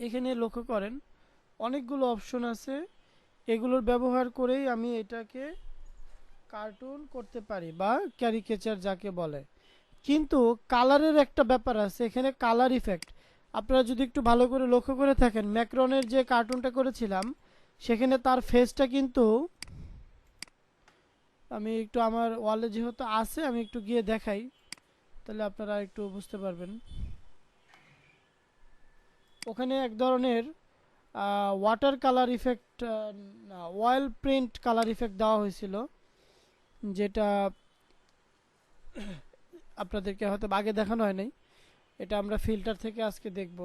এখানে লক্ষ্য করেন অনেকগুলো অপশন আছে, এগুলোর ব্যবহার করেই আমি এটাকে কার্টুন করতে পারি বা ক্যারিকেচার যাকে বলে, কিন্তু কালারের একটা ব্যাপার আছে এখানে, কালার ইফেক্ট। আপনারা যদি একটু ভালো করে লক্ষ্য করে থাকেন, ম্যাক্রনের যে কার্টুনটা করেছিলাম সেখানে তার ফেসটা কিন্তু, আমি একটু আমার ওয়ালে যেহেতু আছে আমি একটু গিয়ে দেখাই, তাহলে আপনারা একটু বুঝতে পারবেন। ওখানে এক ধরনের ওয়াটার কালার ইফেক্ট, না অয়েল প্রিন্ট কালার ইফেক্ট দেওয়া হয়েছিল, যেটা আপনাদেরকে হয়তো আগে দেখানো হয় নাই। এটা আমরা ফিল্টার থেকে আজকে দেখব।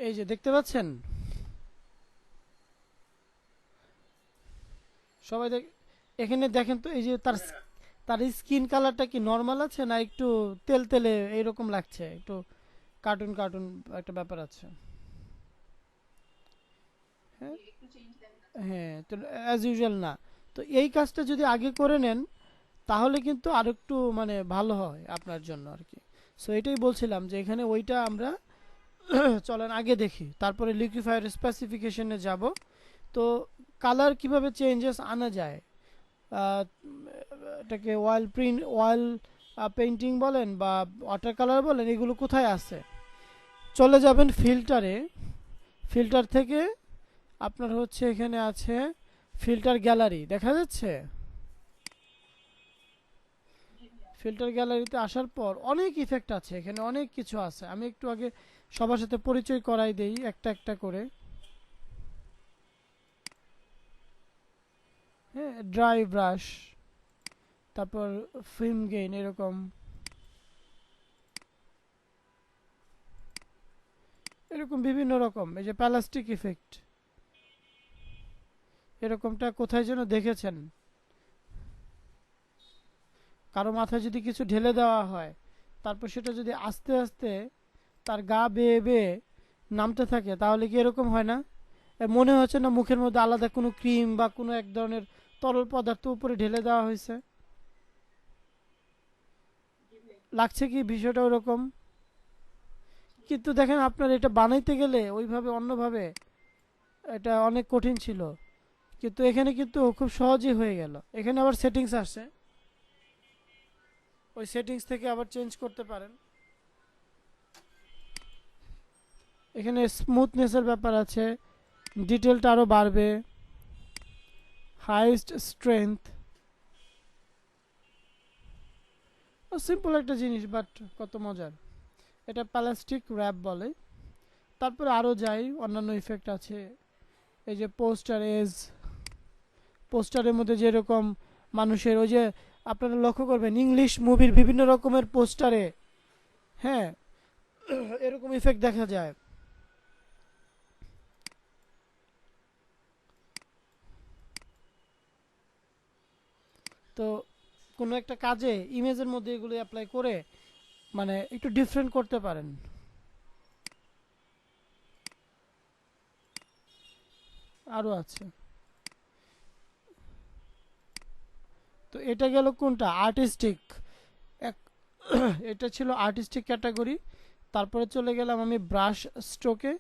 এই যে দেখতে পাচ্ছেন সবাই, এখানে দেখেন তো, এই যে তার তার স্কিন কালারটা কি নর্মাল আছে না একটু তেল তেলে এইরকম লাগছে, একটু কার্টুন কার্টুন একটা ব্যাপার আছে। হ্যাঁ, একটু চেঞ্জ দেন না। হ্যাঁ, তো অ্যাজ ইউজুয়াল না। তো এই কাজটা যদি আগে করে নেন তাহলে কিন্তু আরেকটু মানে ভালো হয় আপনার জন্য আর কি। সো এটাই বলছিলাম যে এখানে ওইটা আমরা চলেন আগে দেখি, তারপরে লিকুইফায়ার স্পেসিফিকেশনে যাব। তো কালার কিভাবে চেঞ্জেস আনা যায়, আহ, এটাকে অয়েল প্রিন্ট, অয়েল পেইন্টিং বলেন বা ওয়াটার কালার বলেন, এগুলো কোথায় আছে? চলে যাবেন ফিল্টারে, ফিল্টার থেকে আপনার হচ্ছে এখানে আছে ফিল্টার গ্যালারি, দেখা যাচ্ছে? ফিল্টার গ্যালারিতে আসার পর অনেক ইফেক্ট আছে, এখানে অনেক কিছু আছে। আমি একটু আগে সবার সাথে পরিচয় করাই দেই একটা একটা করে। হ্যাঁ, ড্রাই ব্রাশ, তারপর ফিল্ম গেইন, এরকম এরকম বিভিন্ন রকম। এই যে প্লাস্টিক ইফেক্ট, এরকমটা কোথায় যেন দেখেছেন, কারো মাথায় যদি কিছু ঢেলে দেওয়া হয় তারপর সেটা যদি আস্তে আস্তে তার গা বেয়ে বেয়ে নামতে থাকে, তাহলে কি এরকম হয় না? মনে হচ্ছে না মুখের মধ্যে আলাদা কোনো ক্রিম বা কোনো এক ধরনের তরল পদার্থ উপরে ঢেলে দেওয়া হয়েছে? লাগছে কি বিষয়টা ওরকম? কিন্তু দেখেন আপনার এটা বানাইতে গেলে ওইভাবে অন্যভাবে এটা অনেক কঠিন ছিল, কিন্তু এখানে কিন্তু খুব সহজেই হয়ে গেল। এখানে আবার সেটিংস আসছে, ওই সেটিংস থেকে আবার চেঞ্জ করতে পারেন। এখানে স্মুথনেসের ব্যাপার আছে, ডিটেলটা আরও বাড়বে, হাইয়েস্ট স্ট্রেংথ, সিম্পল একটা জিনিস বাট কত মজার। এটা প্লাস্টিক র্যাপ বলে। তারপরে আরও যাই, অন্যান্য ইফেক্ট আছে। এই যে পোস্টার এজ, পোস্টারের মধ্যে যেরকম মানুষের ওই যে, আপনারা লক্ষ্য করবেন ইংলিশ মুভির বিভিন্ন রকমের পোস্টারে, হ্যাঁ, এরকম ইফেক্ট দেখা যায়। তো কোনো একটা কাজে ইমেজের মধ্যে এগুলো অ্যাপ্লাই করে মানে একটু ডিফারেন্ট করতে পারেন। আরও আছে। তো এটা গেল কোনটা, আর্টিস্টিক। এক এটা ছিল আর্টিস্টিক ক্যাটাগরি। তারপরে চলে গেলাম আমি ব্রাশ স্ট্রোকে।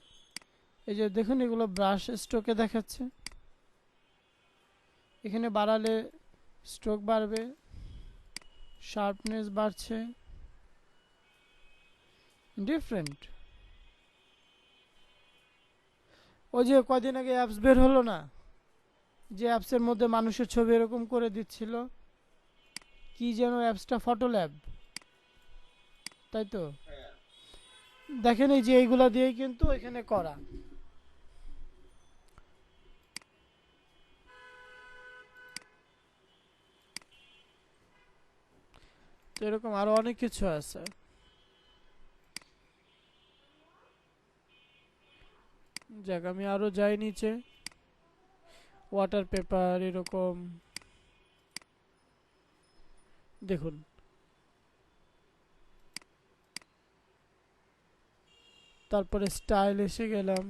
এই যে দেখুন এগুলো ব্রাশ স্ট্রোকে দেখাচ্ছে, এখানে বাড়ালে স্ট্রোক বাড়বে, শার্পনেস বাড়ছে, ডিফারেন্ট। ওই যে কয়দিন আগে অ্যাপস বের হলো না, যে অ্যাপসের মধ্যে মানুষের ছবি এরকম করে দিচ্ছিল, কি যেন অ্যাপসটা, ফটো ল্যাব, তাই তো? দেখেন এই যে এইগুলা দিয়েই কিন্তু এখানে করা। তো এরকম আরো অনেক কিছু আছে। যাক আমি আরো যাই নিচে, ওয়াটার পেপার এরকম দেখুন। তারপরে স্টাইল এসে গেলাম,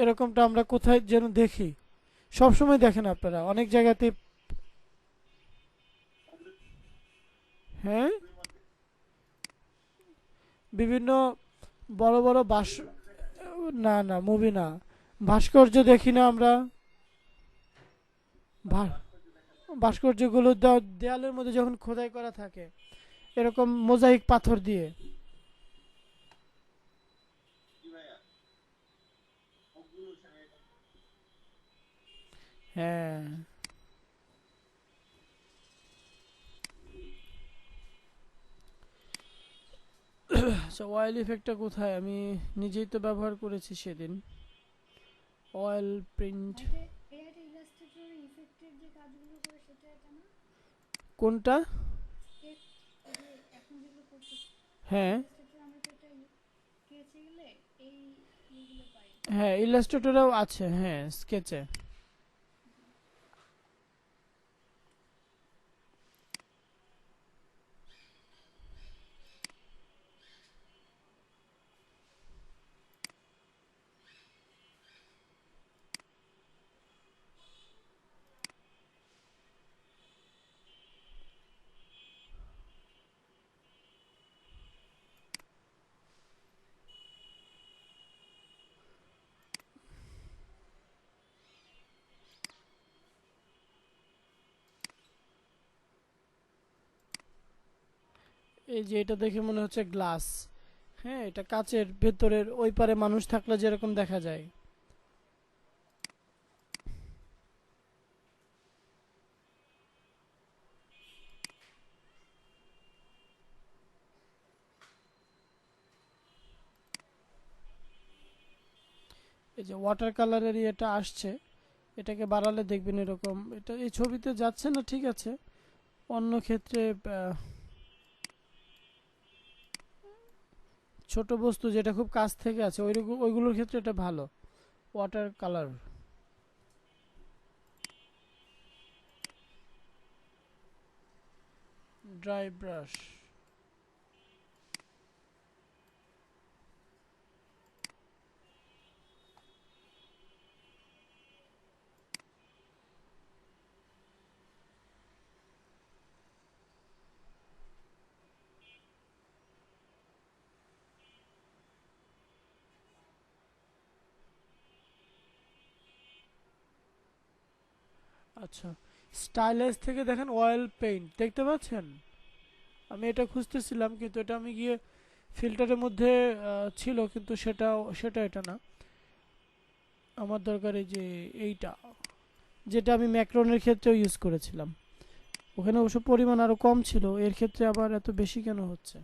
এরকমটা আমরা কোথায় যেন দেখি, সব সময় দেখেন আপনারা অনেক জায়গাতে। হ্যাঁ, বিভিন্ন বড় বড় না না মুভি না, ভাস্কর্য দেখি না আমরা? ভাস্কর্যগুলো দেয়ালের মধ্যে যখন খোদাই করা থাকে এরকম মোজাইক পাথর দিয়ে। হ্যাঁ, আচ্ছা অয়েল ইফেক্টটা কোথায়? আমি নিজেই তো ব্যবহার করেছি সেদিন, অয়েল প্রিন্ট। এটা ইলাস্ট্রেটর ইফেক্টের যে কাজগুলো করে সেটা এটা না? কোনটা? স্কেচ যে এখন যেগুলো করতেছি হ্যাঁ ইলাস্ট্রেটর, আমরা তো এটা স্কেচে গেলে এই ইয়েগুলো পাই। হ্যাঁ, ইলাস্ট্রেটরেও আছে, হ্যাঁ স্কেচে। এই যে এটা দেখে মনে হচ্ছে গ্লাস। হ্যাঁ, এটা কাচের ভেতরের ওই পারে মানুষ থাকলে যেরকম দেখা যায়। এই যে ওয়াটার কালারের এটা আসছে, এটাকে বাড়ালে দেখবেন এরকম। এটা এই ছবিতে যাচ্ছে না, ঠিক আছে, অন্য ক্ষেত্রে ছোট বস্তু যেটা খুব কাছ থেকে আছে ওইগুলোর ক্ষেত্রে এটা ভালো, ওয়াটার কালার। Dry brush. আচ্ছা, স্টাইলাইজ থেকে দেখেন অয়েল পেইন্ট দেখতে পাচ্ছেন? আমি এটা খুঁজতেছিলাম কিন্তু এটা আমি গিয়ে ফিল্টারের মধ্যে ছিল, কিন্তু সেটা এটা না। আমার দরকার এই যে এইটা, যেটা আমি ম্যাক্রনের ক্ষেত্রেও ইউজ করেছিলাম। ওখানে অবশ্য পরিমাণ আরো কম ছিল, এর ক্ষেত্রে আবার এত বেশি কেন হচ্ছে?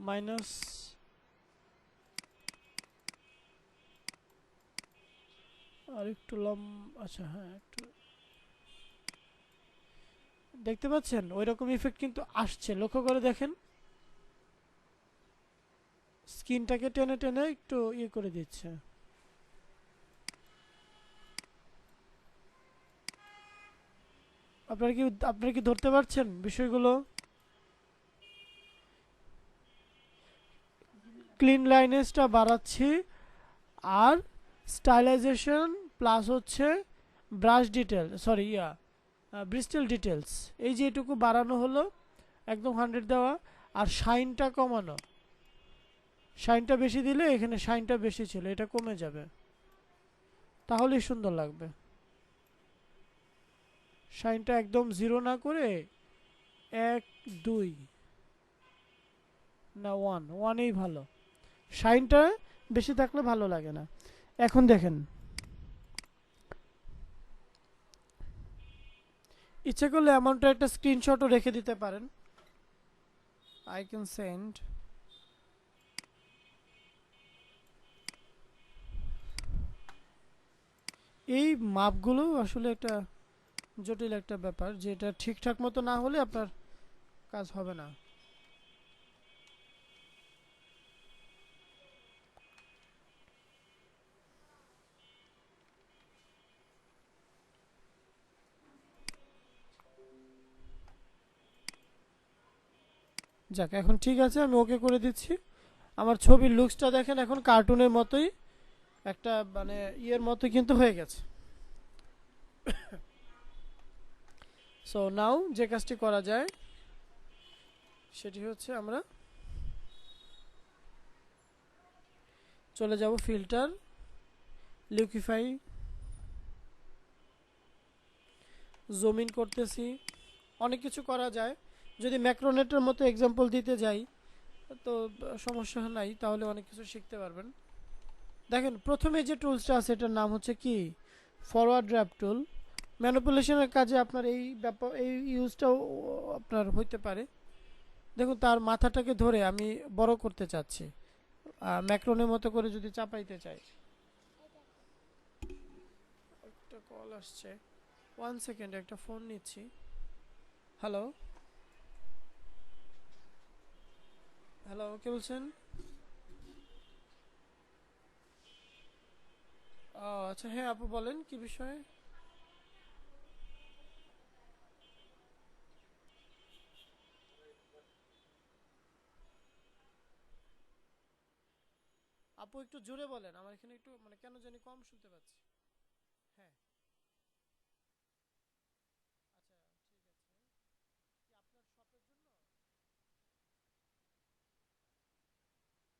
মাইনাস আর একটু আচ্ছা হ্যাঁ, একটু দেখতে পাচ্ছেন ওই রকম ইফেক্ট কিন্তু আসছে, লক্ষ্য করে দেখেন। স্কিনটাকে টেনে টেনে একটু ইয়ে করে দিচ্ছে। আপনারা কি ধরতে পারছেন বিষয়গুলো? ক্লিন লাইনেসটা বাড়াচ্ছি, আর স্টাইলাইজেশন প্লাস হচ্ছে brush detail, sorry Bristol details, এই যে এটুকু বাড়ানো হলো, একদম 100 দেওয়া। আর শাইনটা কমানো, শাইনটা বেশি দিলে, এখানে শাইনটা বেশি ছিল, এটা কমে যাবে, তাহলেই সুন্দর লাগবে। শাইনটা একদম 0 না করে 1 2 না 1 এই ভালো, শাইনটা বেশি থাকলে ভালো লাগে না। এখন দেখেন, ইচ্ছে করলে এমনটা একটা স্ক্রিনশটও রেখে দিতে পারেন, আই ক্যান সেন্ড। এই মাপগুলো আসলে একটা জটিল একটা ব্যাপার, যেটা ঠিকঠাক মতো না হলে আপনার কাজ হবে না। যাক, এখন ঠিক আছে, আমি ওকে করে দিচ্ছি। আমার ছবির লুকসটা দেখেন, এখন কার্টুনের মতোই একটা মানে ইয়ের মতো কিন্তু হয়ে গেছে। সো নাও যে কাজটি করা যায় সেটি হচ্ছে আমরা চলে যাব ফিল্টার, লিকুইফাই, জুম ইন করতেছি। অনেক কিছু করা যায়। যদি ম্যাক্রোনেটের মতো এক্সাম্পল দিতে যাই তো সমস্যা নাই, তাহলে অনেক কিছু শিখতে পারবেন। দেখেন প্রথমে যে টুলসটা আছে এটার নাম হচ্ছে কি, ফরওয়ার্ড র্যাপ টুল। ম্যানিপুলেশনের কাজে আপনার এই ব্যাপার, এই ইউজটাও আপনার হইতে পারে। দেখুন তার মাথাটাকে ধরে আমি বড় করতে চাচ্ছি, ম্যাক্রোনের মতো করে যদি চাপাইতে চাই। একটা কল আসছে, 1 সেকেন্ড, একটা ফোন নিচ্ছি। হ্যালো, হ্যালো, কে বলছেন? ও আচ্ছা, হ্যাঁ আপু বলেন কি বিষয়ে। আপু একটু জোরে বলেন, আমার এখানে একটু মানে কেন জানি কম শুনতে পাচ্ছি। হ্যাঁ, আচ্ছা ঠিক আছে, কি আপনার শপের জন্য?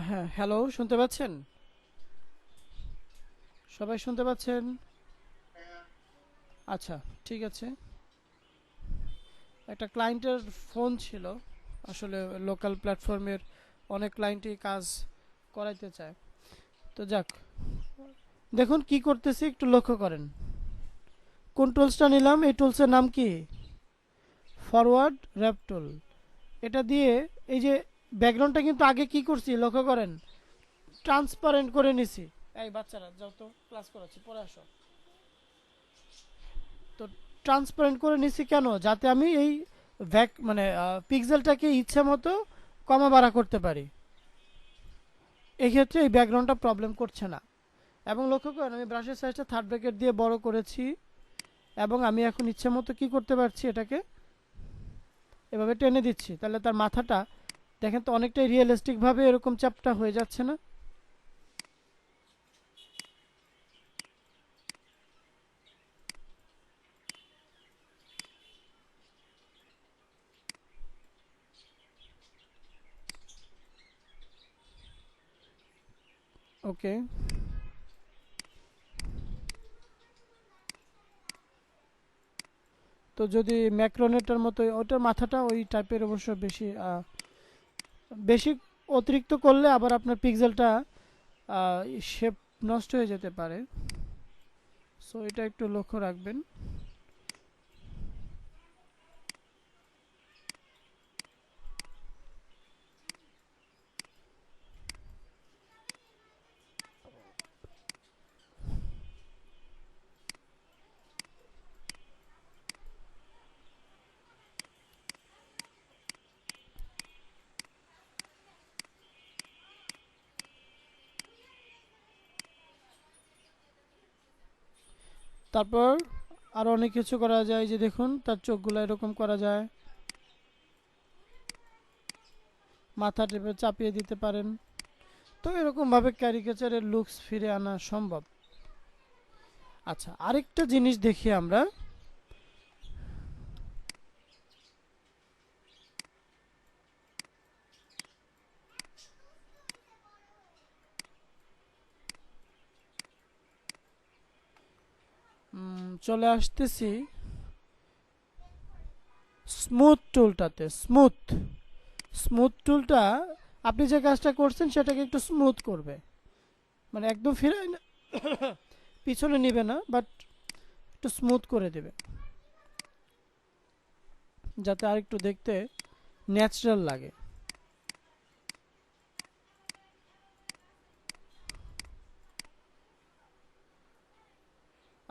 হ্যাঁ, হ্যালো, শুনতে পাচ্ছেন? সবাই শুনতে পাচ্ছেন? আচ্ছা ঠিক আছে। একটা ক্লায়েন্টের ফোন ছিল, আসলে লোকাল প্ল্যাটফর্মের অনেক ক্লায়েন্টই কাজ করাইতে চায়। তো যাক, দেখুন কি করতেছি একটু লক্ষ্য করেন। কোন টুলসটা নিলাম, এই টুলসের নাম কি, ফরওয়ার্ড র্যাপ টুল। এটা দিয়ে এই যে ব্যাকগ্রাউন্ডটা কিন্তু আগে কি করছি লক্ষ্য করেন, ট্রান্সপারেন্ট করে নিছি। এই বাচ্চারা যাও তো, ক্লাস করাচ্ছি, পরে আসো। তো ট্রান্সপারেন্ট করে নিছি কেন, যাতে আমি এই ভ্যাক মানে পিক্সেলটাকে ইচ্ছে মতো কমা বাড়া করতে পারি। এক্ষেত্রে এই ব্যাকগ্রাউন্ডটা প্রবলেম করছে না। এবং লক্ষ্য করেন আমি ব্রাশের সাইজটা থার্ড ব্র্যাকেট দিয়ে বড় করেছি, এবং আমি এখন ইচ্ছে মতো কি করতে পারছি, এটাকে এভাবে টেনে দিচ্ছি। তাহলে তার মাথাটা দেখেন তো অনেকটাই রিয়েলিস্টিকভাবে এরকম চাপটা হয়ে যাচ্ছে না? ওকে, তো যদি ম্যাক্রোনেটার মতো ওটার মাথাটা ওই টাইপের অবশ্য বেশি বেশি অতিরিক্ত করলে আবার আপনার পিক্সেলটা শেপ নষ্ট হয়ে যেতে পারে। সো এটা একটু লক্ষ্য রাখবেন। তারপর আরো অনেক কিছু করা যায়, যে দেখুন তার চোখগুলো এরকম করা যায়, মাথা টেপে চাপিয়ে দিতে পারেন। তো এরকম ভাবে ক্যারিকেচারের লুকস ফিরে আনা সম্ভব। আচ্ছা, আরেকটা জিনিস দেখি আমরা। চলে আসতেছি স্মুথ টুলটাতে। স্মুথ স্মুথ টুলটা আপনি যে কাজটা করছেন সেটাকে একটু স্মুথ করবে, মানে একদম ফিরে পিছনে নিবে না, বাট একটু স্মুথ করে দেবে যাতে আর একটু দেখতে ন্যাচারাল লাগে।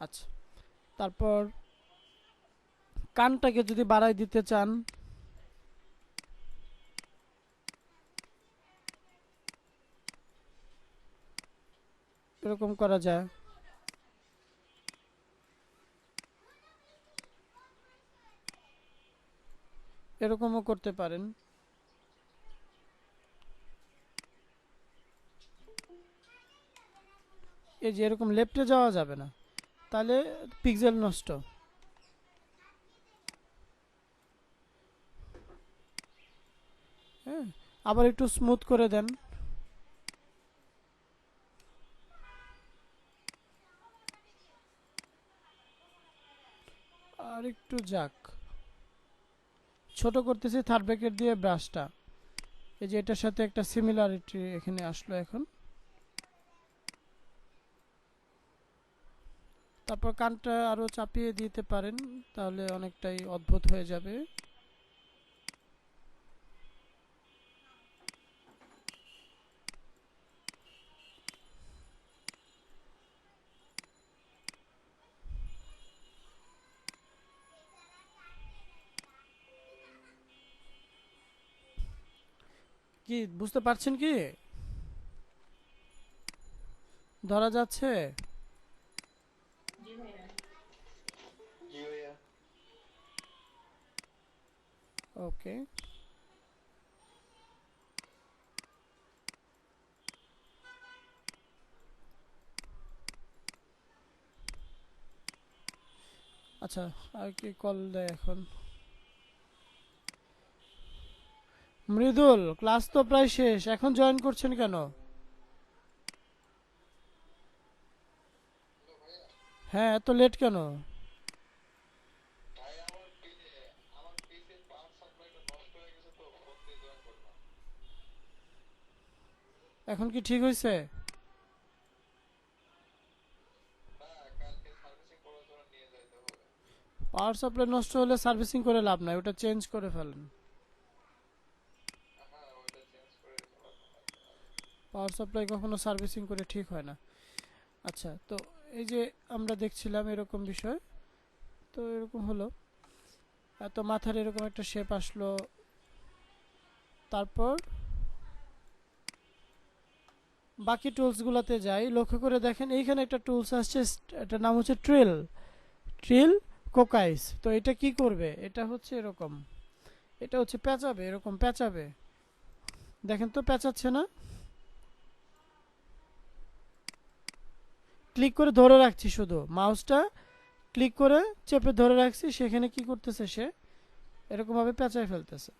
আচ্ছা, তারপর কানটাকে যদি বাড়াই দিতে চান, এরকম করা যায়। এরকমও করতে পারেন। এই যে এরকম লেফটে যাওয়া যাবে না, তাহলে পিক্সেল নষ্ট। হ্যাঁ, আবার একটু স্মুথ করে দেন। আর একটু যাক, ছোট করতেছি থার্ড ব্র্যাকেট দিয়ে ব্রাশটা। এই যে এটার সাথে একটা সিমিলারিটি এখানে আসলো এখন। তারপর কানটা আরো চাপিয়ে দিতে পারেন, তাহলে অনেকটাই অদ্ভুত হয়ে যাবে। কি বুঝতে পারছেন কি? ধরা যাচ্ছে? জি ভাইয়া। জি ভাইয়া। ওকে। আচ্ছা, আর কি কল দেয় এখন? মৃদুল, ক্লাস তো প্রায় শেষ, এখন জয়েন করছেন কেন? হ্যাঁ, এত লেট কেন? এখন কি ঠিক হয়েছে? পাওয়ার সাপ্লাই নষ্ট হলে সার্ভিসিং করে লাভ নাই, ওটা চেঞ্জ করে ফেলেন। পাওয়ার সাপ্লাই কখনো সার্ভিসিং করে ঠিক হয় না। আচ্ছা, তো এই যে আমরা দেখছিলাম এরকম বিষয়, তো এরকম হলো, এত মাথার এরকম একটা শেপ আসলো। তারপর বাকি টুলসগুলোতে যাই, লক্ষ্য করে দেখেন এইখানে একটা টুলস আসছে, এটার নাম হচ্ছে ট্রিল। ট্রিল কোকাইস। তো এটা কি করবে? এটা হচ্ছে এরকম, এটা হচ্ছে পেঁচাবে, এরকম পেঁচাবে। দেখেন তো পেঁচাচ্ছে না? ক্লিক করে ধরে রাখছি, শুধু মাউসটা ক্লিক করে চেপে ধরে রাখছি, সেখানে কি করতেছে সে এরকম ভাবে পেঁচায় ফেলতেছে।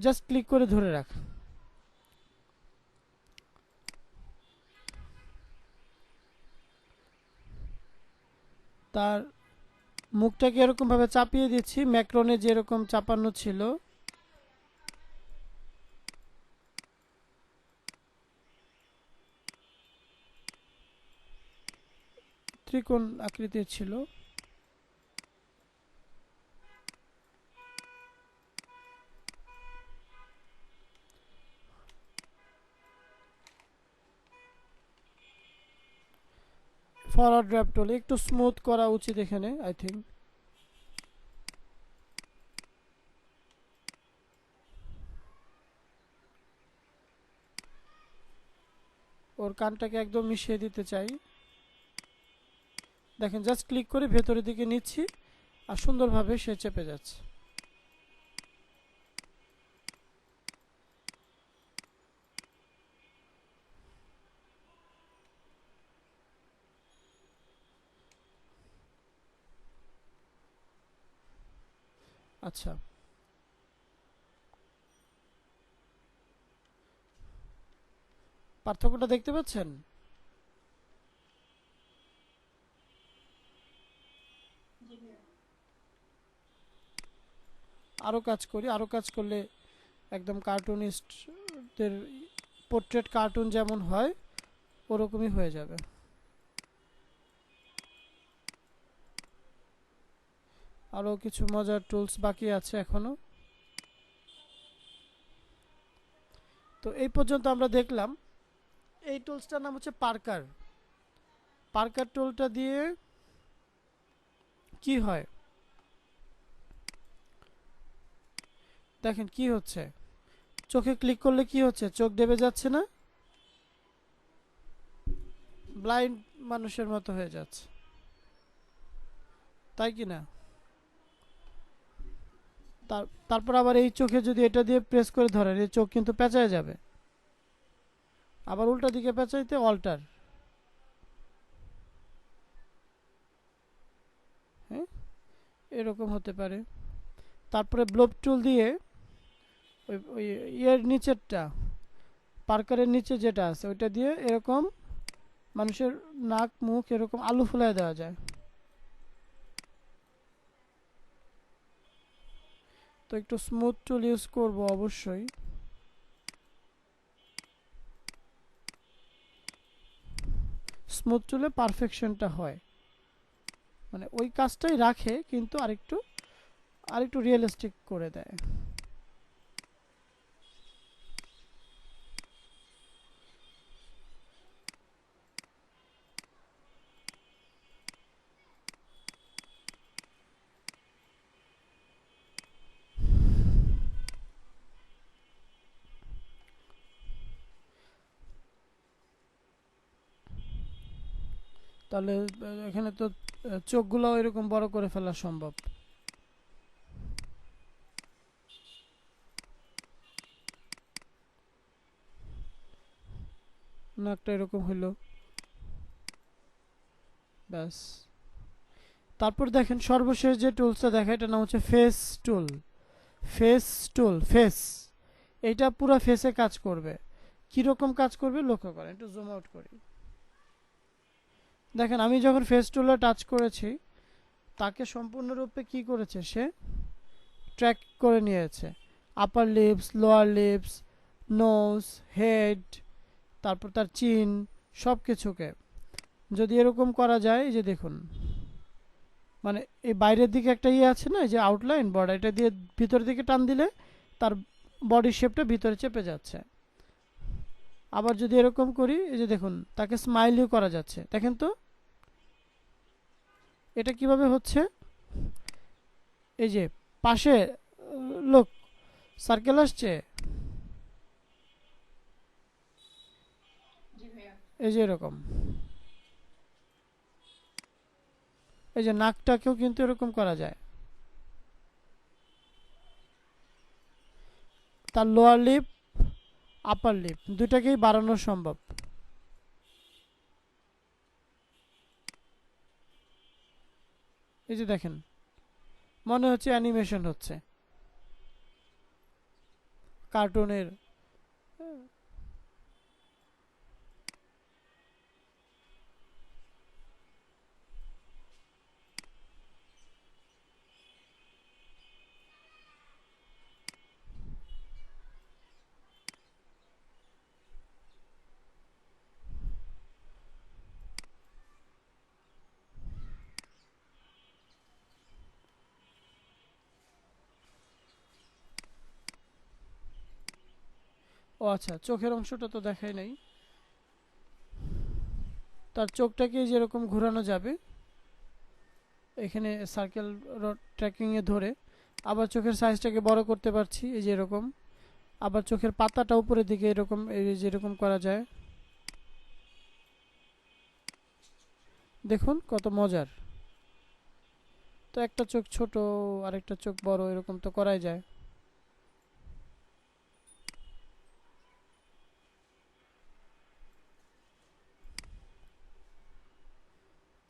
জাস্ট ক্লিক করে ধরে রাখ। তার মুখটাকে এরকম ভাবে চাপিয়ে দিচ্ছি, ম্যাক্রনে যেরকম চাপানো ছিল। ত্রিকোণ আকৃতির ছিল। ফরওয়ার্ড ড্রাফট টুল একটু স্মুথ করা উচিত এখানে, আই থিঙ্ক। ওর কানটাকে একদম মিশিয়ে দিতে চাই। দেখেন, জাস্ট ক্লিক করে ভেতরের দিকে নিচ্ছি আর সুন্দরভাবে সে চেপে যাচ্ছে। আচ্ছা, পার্থক্যটা দেখতে পাচ্ছেন? জি ভাইয়া। আরও কাজ করি, আরও কাজ করলে একদম কার্টুনিস্টদের পোর্ট্রেট কার্টুন যেমন হয় ওরকমই হয়ে যাবে। আরও কিছু মজার টুলস বাকি আছে এখনো। তো এই পর্যন্ত আমরা দেখলাম এই টুলসটার নাম হচ্ছে পার্কার। পার্কার টুলটা দিয়ে কি হয় দেখেন কি হচ্ছে, চোখে ক্লিক করলে কি হচ্ছে, চোখ দেবে যাচ্ছে না, ব্লাইন্ড মানুষের মতো হয়ে যাচ্ছে, তাই কি না? তারপর আবার এই চোখে যদি এটা দিয়ে প্রেস করে ধরেন এই চোখ কিন্তু পেঁচায় যাবে, আবার উল্টা দিকে পেঁচাইতে অল্টার, হ্যাঁ এরকম হতে পারে। তারপরে ব্লোব টুল দিয়ে ওই ইয়ের নিচেরটা, পার্কারের নিচে যেটা আছে ওইটা দিয়ে এরকম মানুষের নাক মুখ এরকম আলু ফুলায় দেওয়া যায়। তো একটু স্মুথ টুল ইউজ করব অবশ্যই। স্মুথ টুলে পারফেকশনটা হয়, মানে ওই কাজটাই রাখে কিন্তু আরেকটু রিয়েলিস্টিক করে দেয়। তাহলে এখানে তো চোখগুলো এরকম বড় করে ফেলা সম্ভব। নাকটা এরকম হইলো, ব্যাস। তারপর দেখেন সর্বশেষ যে টুলসটা দেখা, এটা নাম হচ্ছে ফেস টুল। ফেস টুল, ফেস, এইটা পুরো ফেসে কাজ করবে। কিরকম কাজ করবে লক্ষ্য করেন, একটু জুম আউট করি। দেখেন আমি যখন ফেস টুলে টাচ করেছি তাকে সম্পূর্ণরূপে কি করেছে, সে ট্র্যাক করে নিয়েছে। Upper lips, lower lips, nose, head, তারপর তার চিন, সব কিছুকে যদি এরকম করা যায়, এই যে দেখুন, মানে এই বাইরের দিকে একটা ইয়ে আছে না, এই যে আউটলাইন বর্ডার, এটা দিয়ে ভিতরের দিকে টান দিলে তার বডি শেপটা ভিতরে চেপে যাচ্ছে। আবার যদি এরকম করি, এই যে দেখুন তাকে স্মাইলিও করা যাচ্ছে। দেখেন তো এটা কিভাবে হচ্ছে, এই যে পাশে লোক সার্কেল আসছে, জি ভাইয়া। এই যে এরকম, এই যে নাকটাকেও কিন্তু এরকম করা যায়। তার লোয়ার লিপ, আপার লিপ দুটাকেই বাড়ানো সম্ভব। এই যে দেখেন মনে হচ্ছে অ্যানিমেশন হচ্ছে কার্টুনের। ও আচ্ছা, চোখের অংশটা তো দেখাই নাই। তার চোখটাকে যেরকম ঘোরানো যাবে এখানে সার্কেল ট্র্যাকিংয়ে ধরে, আবার চোখের সাইজটাকে বড় করতে পারছি এই যে এরকম, আবার চোখের পাতাটা উপরের দিকে এরকম, এই যেরকম করা যায়। দেখুন কত মজার। তো একটা চোখ ছোট আরেকটা চোখ বড় এরকম তো করাই যায়।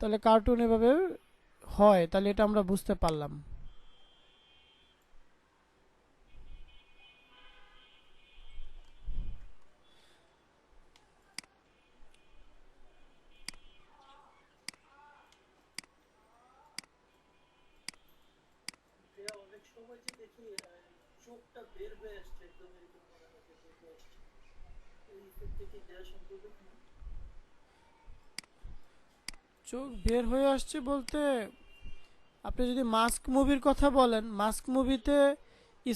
তাহলে কার্টুন এভাবে হয়, তাহলে এটা আমরা বুঝতে পারলাম। সবাই যে দেখি চোখটা বের হয়ে আসছে, একদম এরকম মনে হয় যে বের হয়ে আসছে। এই ইফেক্টটা কি দেওয়া সম্ভব না? চোখ বের হয়ে আসছে বলতে, আপনি যদি মাস্ক মুভির কথা বলেন, মাস্ক মুভিতে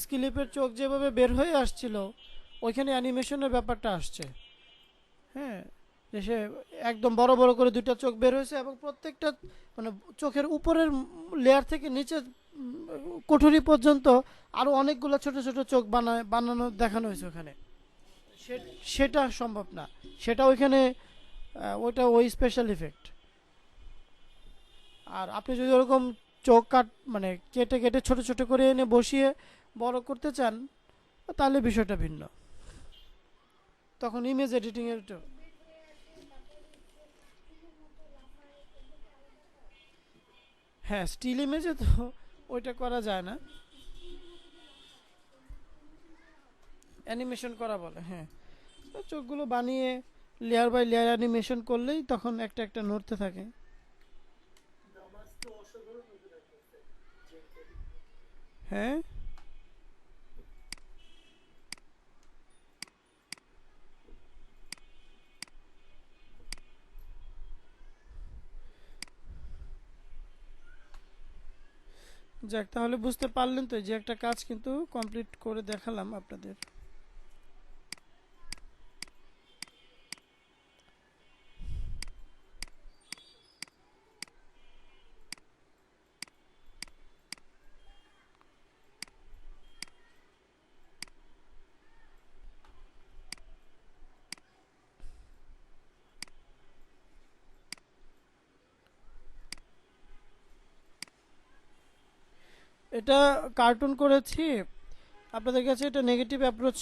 স্কিলিপের চোখ যেভাবে বের হয়ে আসছিল, ওইখানে অ্যানিমেশনের ব্যাপারটা আসছে। হ্যাঁ, যে সে একদম বড় বড় করে দুইটা চোখ বের হয়েছে এবং প্রত্যেকটা মানে চোখের উপরের লেয়ার থেকে নিচে কোঠরি পর্যন্ত আরো অনেকগুলো ছোট ছোট চোখ বানানো দেখানো হয়েছে ওখানে। সেটা সম্ভব না, সেটা ওইখানে ওইটা ওই স্পেশাল ইফেক্ট। আর আপনি যদি ওরকম চোখ মানে কেটে কেটে ছোট ছোট করে এনে বসিয়ে বড় করতে চান, তাহলে বিষয়টা ভিন্ন, তখন ইমেজ এডিটিং এর হ্যাঁ, স্টিল ইমেজে তো ওইটা করা যায় না, অ্যানিমেশন করা বলে। হ্যাঁ, তো চোখগুলো বানিয়ে লেয়ার বাই লেয়ার অ্যানিমেশন করলেই তখন একটা একটা নড়তে থাকে। নামাজ তো অসাধারণ অভিনয় করছে জিম ক্যারি। হ্যাঁ, যাক, তাহলে বুঝতে পারলেন তো যে একটা কাজ কিন্তু কমপ্লিট করে দেখালাম আপনাদের। এটা কার্টুন করেছি, আপনাদের কাছে এটা নেগেটিভ অ্যাপ্রোচ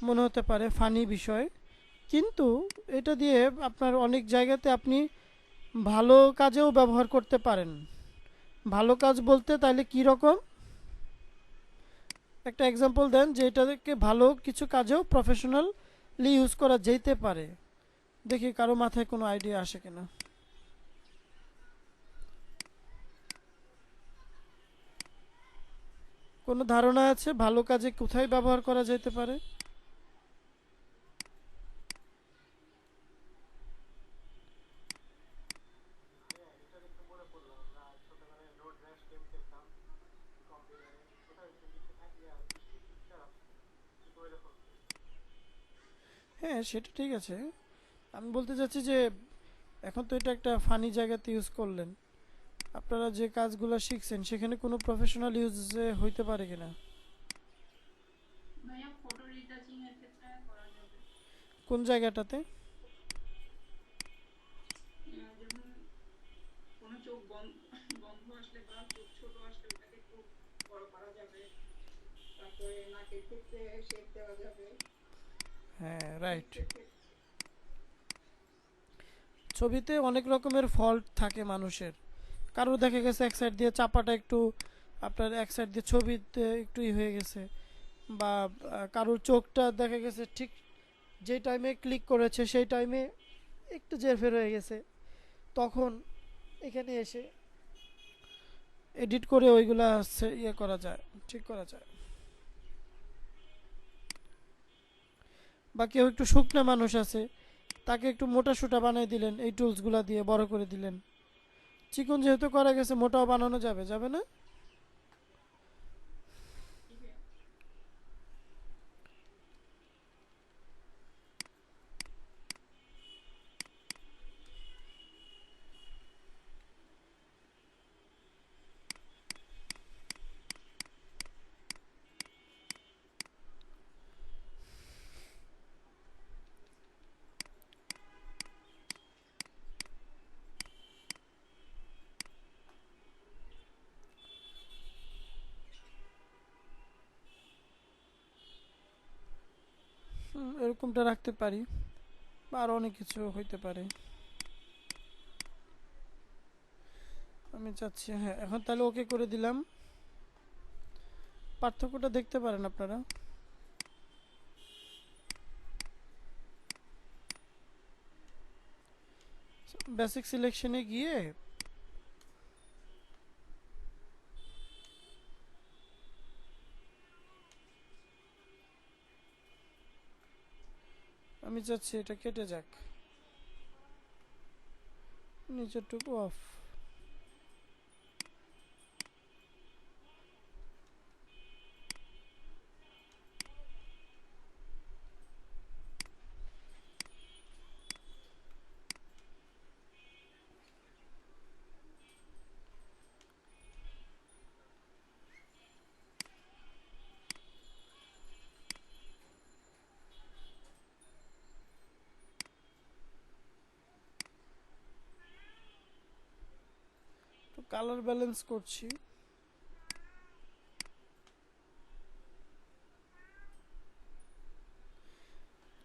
মনে হতে পারে, ফানি বিষয়, কিন্তু এটা দিয়ে আপনার অনেক জায়গাতে আপনি ভালো কাজেও ব্যবহার করতে পারেন। ভালো কাজ বলতে তাহলে কি রকম, একটা এক্সাম্পল দেন যে এটাকে ভালো কিছু কাজেও প্রফেশনালি ইউজ করা যেতে পারে। দেখি কারো মাথায় কোনো আইডিয়া আসে কিনা। কোনো ধারণা আছে ভালো কাজে কোথায় ব্যবহার করা যেতে পারে? হ্যাঁ, সেটা ঠিক আছে, আমি বলতে চাচ্ছি যে এখন তো এটা একটা ফানি জায়গাতে ইউজ করলেন, আপনারা যে কাজগুলো শিখছেন সেখানে কোনো প্রফেশনাল ইউজে হইতে পারে কিনা? ভাইয়া ফটো রিটাচিং এর ক্ষেত্রে করা যাবে। কোন জায়গাটাতে? যেমন কোনো চোখ বন্ধ আসলে বা চোখ ছোট আসলে ওটাকে একটু বড় করা যাবে, তারপরে নাকের ক্ষেত্রে শেপ দেওয়া যাবে। হ্যাঁ, রাইট। ছবিতে অনেক রকমের ফল্ট থাকে মানুষের, কারোর দেখা গেছে এক সাইড দিয়ে চাপাটা একটু, আপনার এক সাইড দিয়ে ছবিতে একটু হয়ে গেছে, বা কারোর চোখটা দেখা গেছে ঠিক যে টাইমে ক্লিক করেছে সেই টাইমে একটু জেরফের হয়ে গেছে, তখন এখানে এসে এডিট করে ওইগুলা ইয়ে করা যায়, ঠিক করা যায়। বা কেউ একটু শুকনা মানুষ আছে, তাকে একটু মোটা সোটা বানিয়ে দিলেন এই টুলসগুলা দিয়ে, বড় করে দিলেন। চিকন যেহেতু করা গেছে, মোটাও বানানো যাবে, যাবে না? এরকমটা রাখতে পারি, বা আরো অনেক কিছু হইতে পারে। আমি চাচ্ছি, হ্যাঁ, এখন তাহলে ওকে করে দিলাম। পার্থক্যটা দেখতে পারেন আপনারা। বেসিক সিলেকশনে গিয়ে আমি চাচ্ছি এটা কেটে যাক, নিচেরটুকু অফ। তো কালার ব্যালেন্স করছি।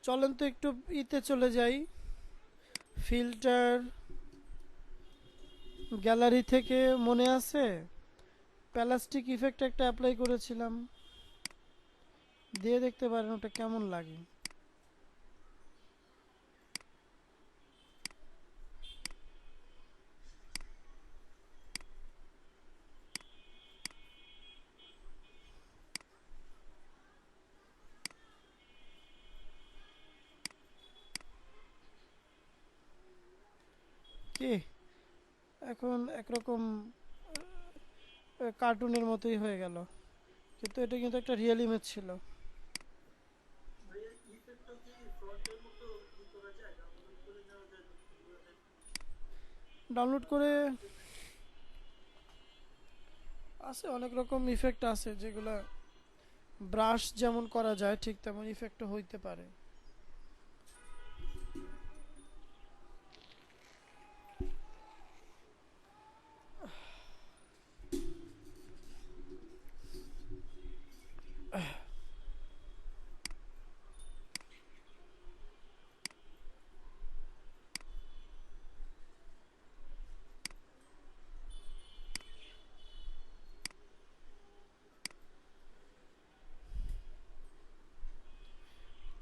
চলেন তো একটু ইতে চলে যাই, ফিল্টার গ্যালারি থেকে। মনে আছে প্লাস্টিক ইফেক্ট একটা অ্যাপ্লাই করেছিলাম, দিয়ে দেখতে পারেন ওটা কেমন লাগে। কি এখন একরকম কার্টুনের মতোই হয়ে গেল, কিন্তু এটা কিন্তু একটা রিয়েল ইমেজ ছিল। ভাইয়া ইফেক্টটা কি ফ্রন্টের মতো ই করা যায়, ডাউনলোড করে নেওয়া যায় নতুন? ডাউনলোড করে আছে, অনেক রকম ইফেক্ট আছে যেগুলো ব্রাশ যেমন করা যায় ঠিক তেমন ইফেক্টও হইতে পারে।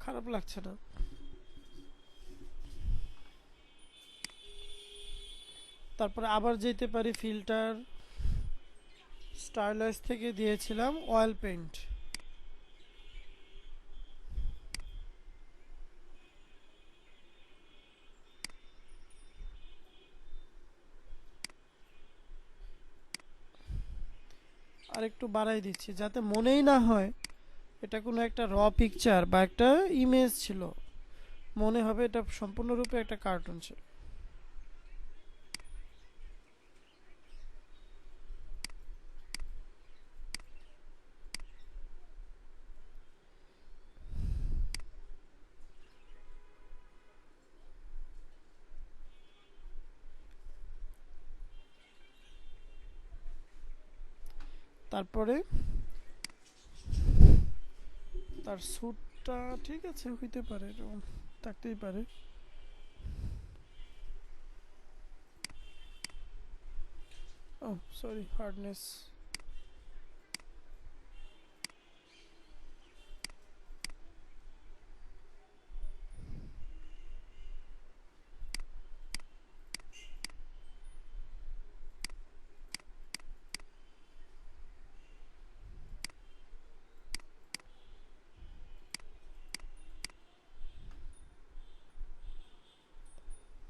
খারাপ লাগছে না। তারপরে আবার যেতে পারি ফিল্টার, স্টাইলাইজ থেকে দিয়েছিলাম অয়েল পেইন্ট। আর একটু বাড়াই দিচ্ছি যাতে মনেই না হয় এটা কোনো একটা র পিকচার বা একটা ইমেজ ছিল, মনে হবে এটা সম্পূর্ণরূপে একটা কার্টুন ছিল। তারপরে তার স্যুটটা ঠিক আছে, হইতে পারে, এরকম থাকতেই পারে। ও সরি, হার্ডনেস।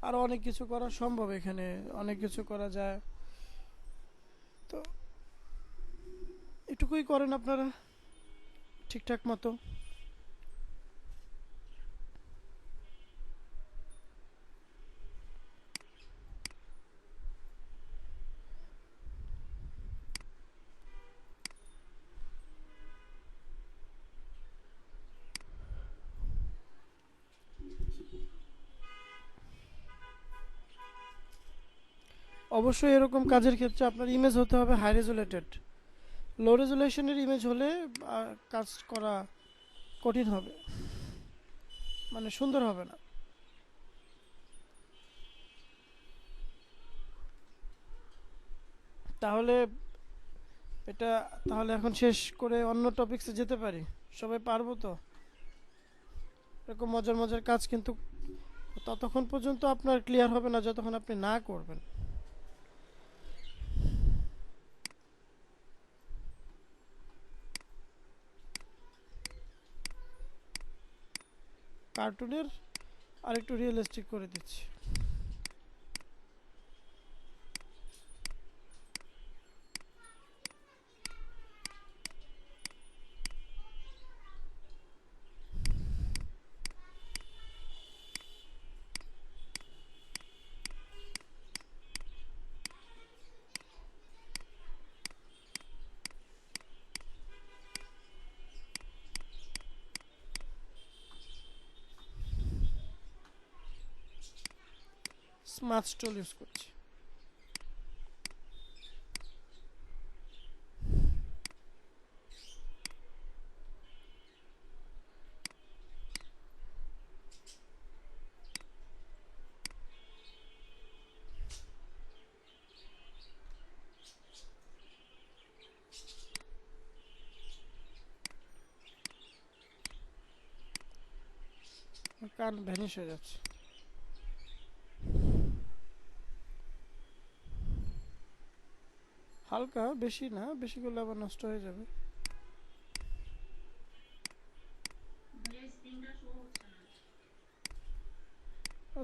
আরো অনেক কিছু করা সম্ভব, এখানে অনেক কিছু করা যায়। তো এটুকুই করেন আপনারা ঠিকঠাক মতো। অবশ্যই এরকম কাজের ক্ষেত্রে আপনার ইমেজ হতে হবে হাই রেজুলেটেড। লো রেজুলেশনের ইমেজ হলে কাজ করা কঠিন হবে, মানে সুন্দর হবে না। তাহলে এটা, তাহলে এখন শেষ করে অন্য টপিকসে যেতে পারি, সবাই পারবো তো? এরকম মজার মজার কাজ কিন্তু ততক্ষণ পর্যন্ত আপনার ক্লিয়ার হবে না যতক্ষণ আপনি না করবেন। কার্টুনের আর একটু রিয়েলিস্টিক করে দিচ্ছি। স্মার্ট টুল ইউজ করছি। কান ভ্যানিশ হয়ে যাচ্ছে। হালকা, বেশি না, বেশি করলে আবার নষ্ট হয়ে যাবে।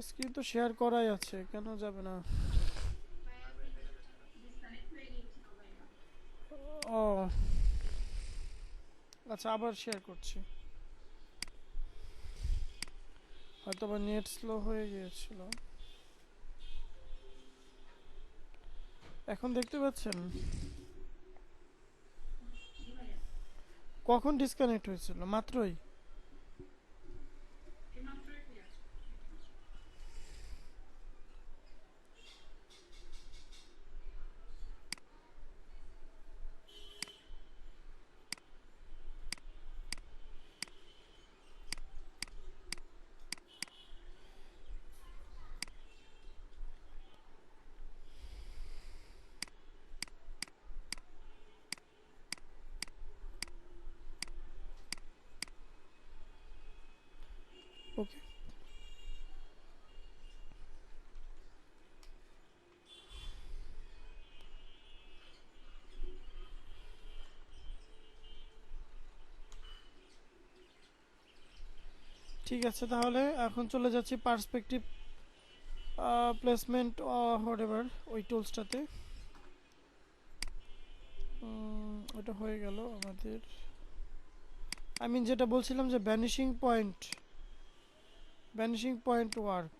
স্ক্রিন তো শেয়ার করাই আছে, কেন যাবে না? ও আচ্ছা, আবার শেয়ার করছি। হয়তো বা নেট স্লো হয়ে গিয়েছিল। এখন দেখতে পাচ্ছেন কখন ডিসকানেক্ট হয়েছিল? মাত্রই। ওকে, ঠিক আছে। তাহলে এখন চলে যাচ্ছি পার্সপেক্টিভ প্লেসমেন্ট হোয়াটএভার ওই টুলসটাতে। ওটা হয়ে গেল আমাদের। যেটা বলছিলাম যে ভ্যানিশিং পয়েন্ট ওয়ার্ক।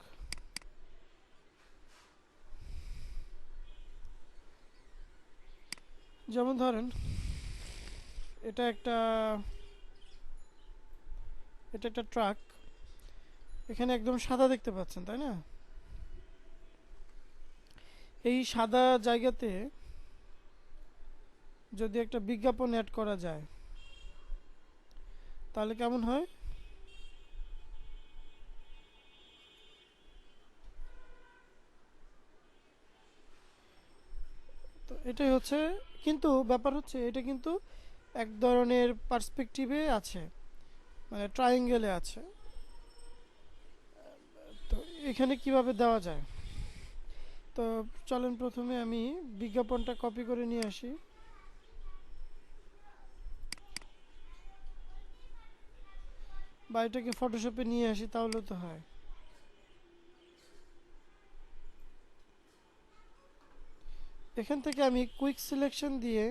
যেমন ধরেন এটা একটা ট্রাক, এখানে একদম সাদা দেখতে পাচ্ছেন, তাই না? এই সাদা জায়গাতে যদি একটা বিজ্ঞাপন অ্যাড করা যায় তাহলে কেমন হয়? তো এটাই হচ্ছে, কিন্তু ব্যাপার হচ্ছে এটা কিন্তু এক ধরনের পার্সপেক্টিভে আছে, মানে ট্রায়াঙ্গেলে আছে। তো এখানে কিভাবে দেওয়া যায়? তো চলেন প্রথমে আমি বিজ্ঞাপনটা কপি করে নিয়ে আসি। বা এটাকে ফটোশপে নিয়ে আসি, তাহলে তো হয়। এখান থেকে আমি কুইক সিলেকশন দিয়ে,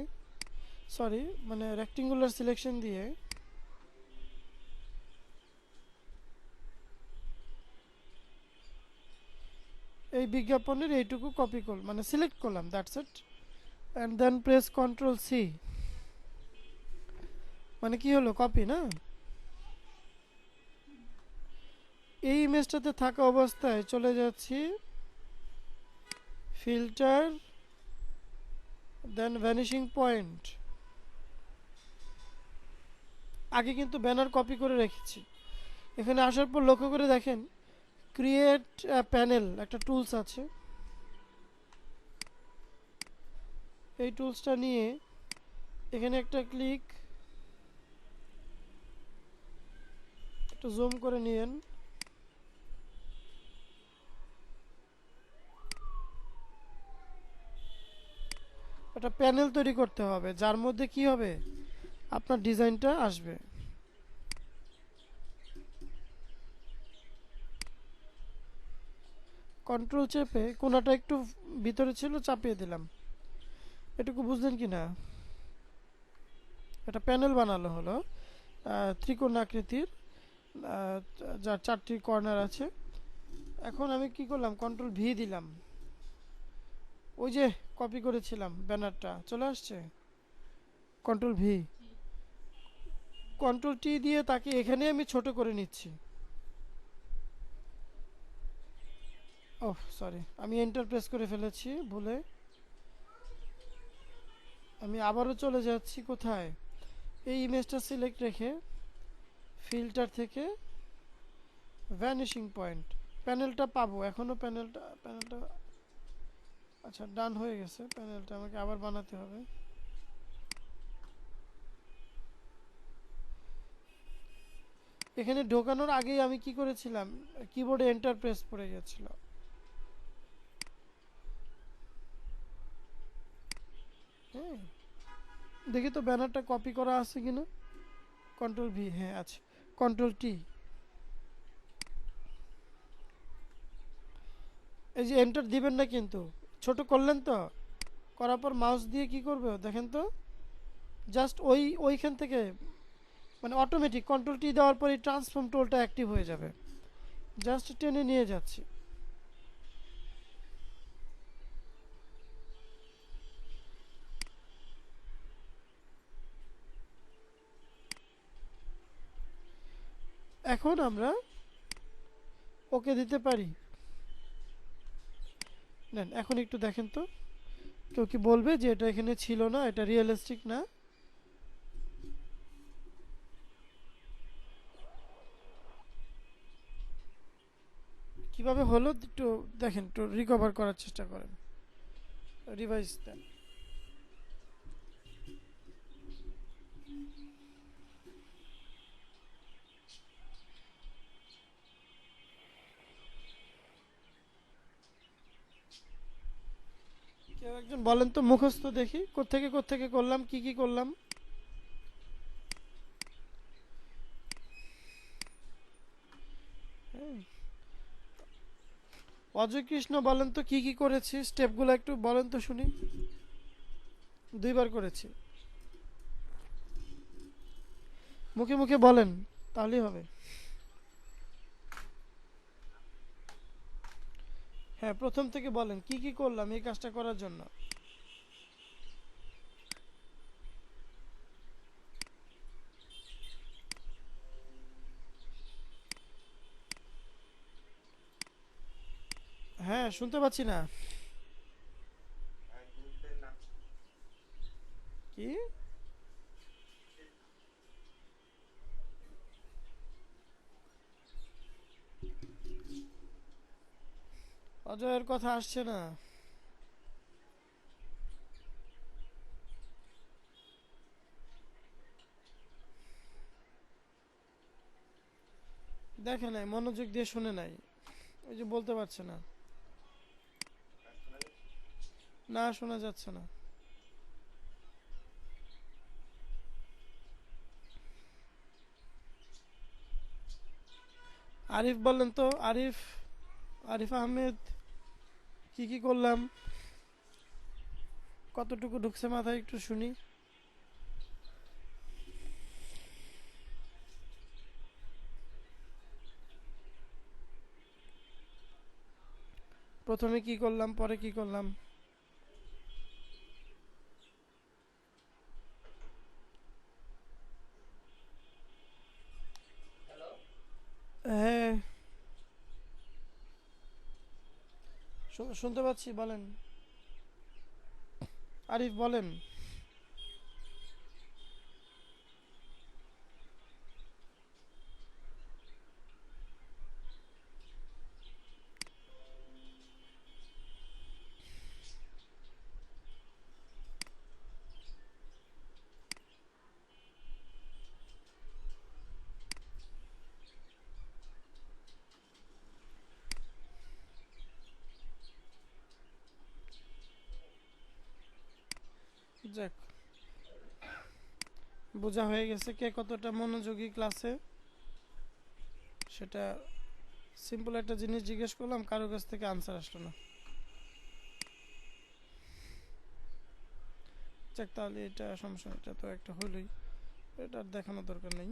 মানে রেক্টেঙ্গুলার সিলেকশন দিয়ে এই বিজ্ঞাপনের এইটুকু কপি করলাম, মানে সিলেক্ট করলাম, that's it. And then press control C. মানে কি হলো? কপি না? এই ইমেজটাতে থাকা অবস্থায় চলে যাচ্ছি ফিল্টার, দেন ভ্যানিশিং পয়েন্ট। আগে কিন্তু ব্যানার কপি করে রেখেছি। এখানে আসার পর লক্ষ্য করে দেখেন ক্রিয়েট প্যানেল একটা টুলস আছে। এই টুলসটা নিয়ে এখানে একটা ক্লিক, একটু জুম করে নিয়েন। একটা প্যানেল তৈরি করতে হবে যার মধ্যে কি হবে, আপনার ডিজাইনটা আসবে। কন্ট্রোল চেপে কোনাটা একটু ভিতরে ছিল, চাপিয়ে দিলাম। এটুকু বুঝলেন কি না? এটা প্যানেল বানানো হলো ত্রিকোণ আকৃতির, যার 4টি কর্নার আছে। এখন আমি কি করলাম, কন্ট্রোল ভি দিলাম, ওই যে কপি করেছিলাম ব্যানারটা চলে আসছে। কন্ট্রোল ভি, কন্ট্রোল টি দিয়ে তাকে এখানে আমি ছোট করে নিচ্ছি। ওহ সরি, আমি এন্টার প্রেস করে ফেলেছি ভুলে। আমি আবারও চলে যাচ্ছি কোথায়, এই ইমেজটা সিলেক্ট রেখে ফিল্টার থেকে ভ্যানিশিং পয়েন্ট, প্যানেলটা পাবো এখনো, প্যানেলটা আচ্ছা ডান হয়ে গেছে। প্যানেলটা আমাকে আবার বানাতে হবে। এখানে ঢোকানোর আগেই আমি কি করেছিলাম, কিবোর্ডে এন্টার প্রেস পড়ে গেছিল। হ্যাঁ, দেখি তো ব্যানারটা কপি করা আছে কিনা। কন্ট্রোল ভি, হ্যাঁ আছে। কন্ট্রোল টি, এই যে এন্টার দিবেন না কিন্তু, ছোট করলেন তো, করার পর মাউস দিয়ে কি করবে দেখেন তো, জাস্ট ওইখান থেকে মানে অটোমেটিক কন্ট্রোল টি দেওয়ার পরে ট্রান্সফর্ম টুলটা অ্যাক্টিভ হয়ে যাবে। জাস্ট টেনে নিয়ে যাচ্ছি। এখন আমরা ওকে দিতে পারি। নেন এখন একটু দেখেন তো, কেউ কি বলবে যে এটা এখানে ছিল না, এটা রিয়েলিস্টিক না? কিভাবে হলো একটু দেখেন, একটু রিকভার করার চেষ্টা করেন, রিভাইজ দেন। কেউ একজন বলেন তো মুখস্থ দেখি, কোত্থেকে করলাম, কি করলাম। হ্যাঁ। অজয় কৃষ্ণ বলেন তো কি করেছি, স্টেপগুলো একটু বলেন তো শুনি। 2বার করেছি, মুখে মুখে বলেন তাহলেই হবে। হ্যাঁ, প্রথম থেকে বলেন কি করলাম এই কাজটা করার জন্য। হ্যাঁ, শুনতে পাচ্ছি না। কি অজয়ের কথা আসছে না। দেখে নাই, মনোযোগ দিয়ে শুনে নাই, ওই যে বলতে পারছে না। না, শোনা যাচ্ছে না। আরিফ বলেন তো, আরিফ আহমেদ কি করলাম, কতটুকু ঢুকছে মাথায় একটু শুনি। প্রথমে কি করলাম, পরে কি করলাম। হ্যাঁ, শুনতে পাচ্ছি, বলেন আরিফ বলেন। যাক, বোঝা হয়ে গেছে কে কতটা মনোযোগী ক্লাসে, সেটা সিম্পল একটা জিনিস জিজ্ঞেস করলাম, কারো কাছ থেকে আনসার আসলো না। যাক, তাহলে এটা সমস্যা না, এটা তো একটা হলোই, এটা আর দেখানোর দরকার নেই।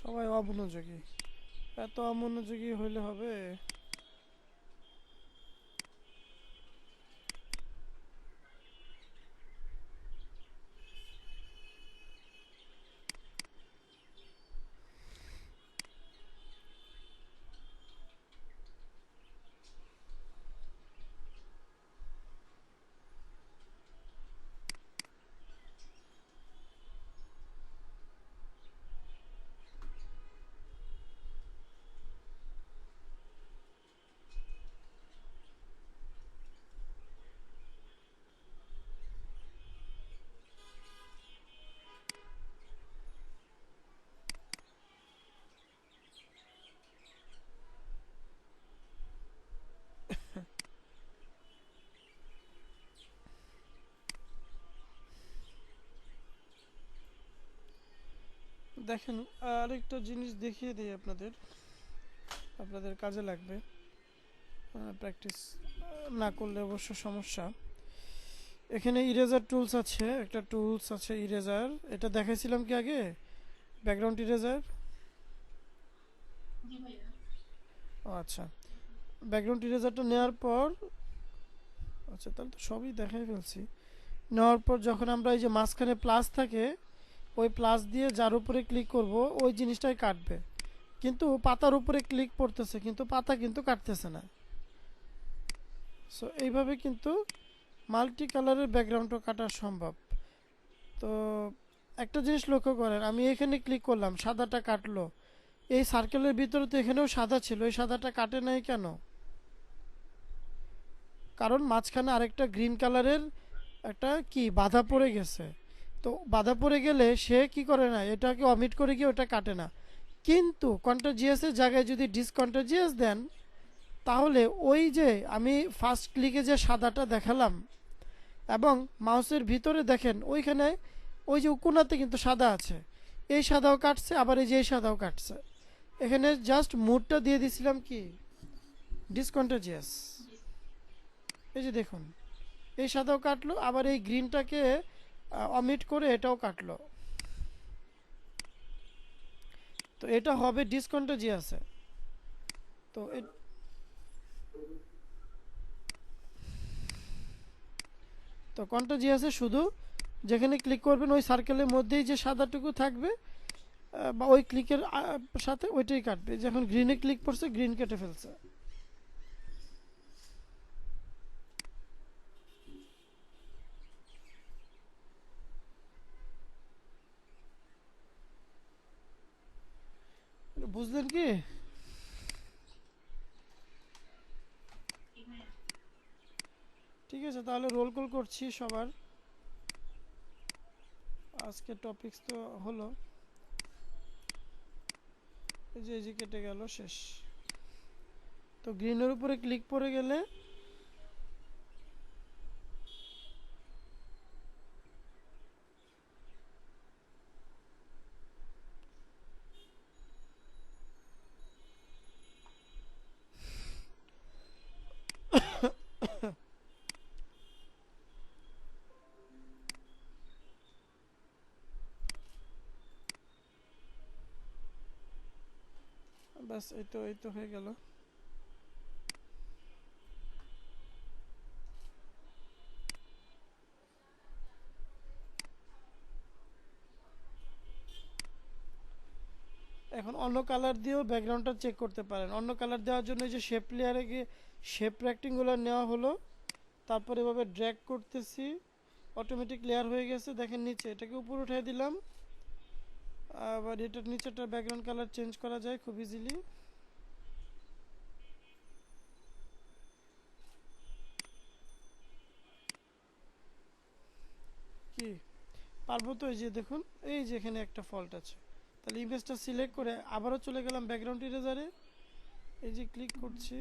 সবাই অমনোযোগী, এত অমনোযোগী হইলে হবে? দেখেন, আরেকটা জিনিস দেখিয়ে দিই আপনাদের, আপনাদের কাজে লাগবে, প্র্যাকটিস না করলে অবশ্য সমস্যা। এখানে ইরেজার টুলস আছে, একটা টুলস আছে ইরেজার, এটা দেখাইছিলাম কি আগে, ব্যাকগ্রাউন্ড ইরেজার। জি ভাইয়া। ও আচ্ছা, ব্যাকগ্রাউন্ড ইরেজারটা নেওয়ার পর, আচ্ছা তাহলে তো সবই দেখাই ফেলছি। নেওয়ার পর যখন আমরা এই যে মাঝখানে প্লাস থাকে, ওই প্লাস দিয়ে যার উপরে ক্লিক করব ওই জিনিসটাই কাটবে, কিন্তু পাতার উপরে ক্লিক পড়তেছে কিন্তু পাতা কিন্তু কাটতেছে না। সো এইভাবে কিন্তু মাল্টি কালারের ব্যাকগ্রাউন্ডও কাটা সম্ভব। তো একটা জিনিস লক্ষ্য করেন, আমি এখানে ক্লিক করলাম, সাদাটা কাটলো, এই সার্কেলের ভিতরে তো এখানেও সাদা ছিল, এই সাদাটা কাটে নাই কেন? কারণ মাঝখানে আরেকটা গ্রিন কালারের একটা কি বাধা পড়ে গেছে। তো বাধা পড়ে গেলে সে কি করে না, এটাকে অমিট করে গিয়ে ওটা কাটে না। কিন্তু কন্টাজিয়াস এর জায়গায় যদি ডিসকন্টাজিয়াস দেন, তাহলে ওই যে আমি ফার্স্ট ক্লিকে যে সাদাটা দেখালাম, এবং মাউসের ভিতরে দেখেন ওইখানে ওই যে কোণাতে কিন্তু সাদা আছে, এই সাদাও কাটছে, আবার এই যে এই সাদাও কাটছে। এখানে জাস্ট মুডটা দিয়ে দিছিলাম কি ডিসকন্টাজিয়াস, এই যে দেখুন এই সাদাও কাটলো, আবার এই গ্রিনটাকে অমিট করে এটাও কাটলো। তো এটা হবে ডিসকন্টাজিয়াসে। তো তো কন্টাজিয়াসে শুধু যেখানে ক্লিক করবেন ওই সার্কেলের মধ্যেই যে সাদাটুকু থাকবে, বা ওই ক্লিকের সাথে ওইটাই কাটবে। যখন গ্রিনে ক্লিক করছে, গ্রিন কেটে ফেলছে। বুঝলেন কি? ঠিক আছে, তাহলে রোল কল করছি সবার। আজকে টপিকস তো হলো, এই যে কেটে গেল, শেষ। তো গ্রিনের উপরে ক্লিক পড়ে গেলে ব্যাস, এই তো হয়ে গেল। এখন অন্য কালার দিয়েও ব্যাকগ্রাউন্ডটা চেক করতে পারেন। অন্য কালার দেওয়ার জন্য এই যে শেপ লেয়ারে গিয়ে শেপ রেক্টেঙ্গুলো নেওয়া হলো, তারপর এভাবে ড্র্যাগ করতেছি, অটোমেটিক লেয়ার হয়ে গেছে। দেখেন নিচে, এটাকে উপরে উঠিয়ে দিলাম, আবার এটার নিচেটা ব্যাকগ্রাউন্ড কালার চেঞ্জ করা যায় খুব ইজিলি। কি পারবো তো? এই যে দেখুন, এই যে এখানে একটা ফল্ট আছে। তাহলে ইমেজটা সিলেক্ট করে আবারও চলে গেলাম ব্যাকগ্রাউন্ড ইরেজারে, এই যে ক্লিক করছি।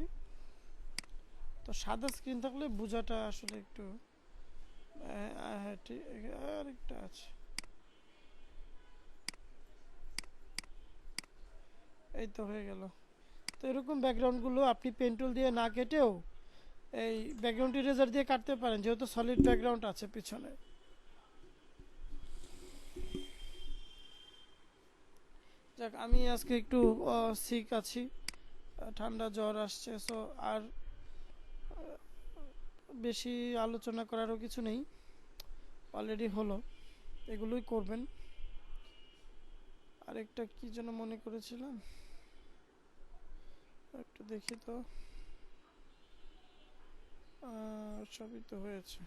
তো সাদা স্ক্রিন থাকলে বোঝাটা আসলে একটু হ্যাঁ ঠিক, আরেকটা আছে, এই তো হয়ে গেল। তো এরকম ব্যাকগ্রাউন্ডগুলো আপনি পেন টুল দিয়ে না কেটেও এই ব্যাকগ্রাউন্ড ইরেজার দিয়ে কাটতে পারেন, যেহেতু সলিড ব্যাকগ্রাউন্ড আছে পিছনে। যাক, আমি আজকে একটু সিক আছি, ঠান্ডা জ্বর আসছে। সো আর বেশি আলোচনা করারও কিছু নেই, অলরেডি হলো, এগুলোই করবেন। আরেকটা কি যেন মনে করেছিলাম, একটু দেখি তো। সবই তো হয়েছে।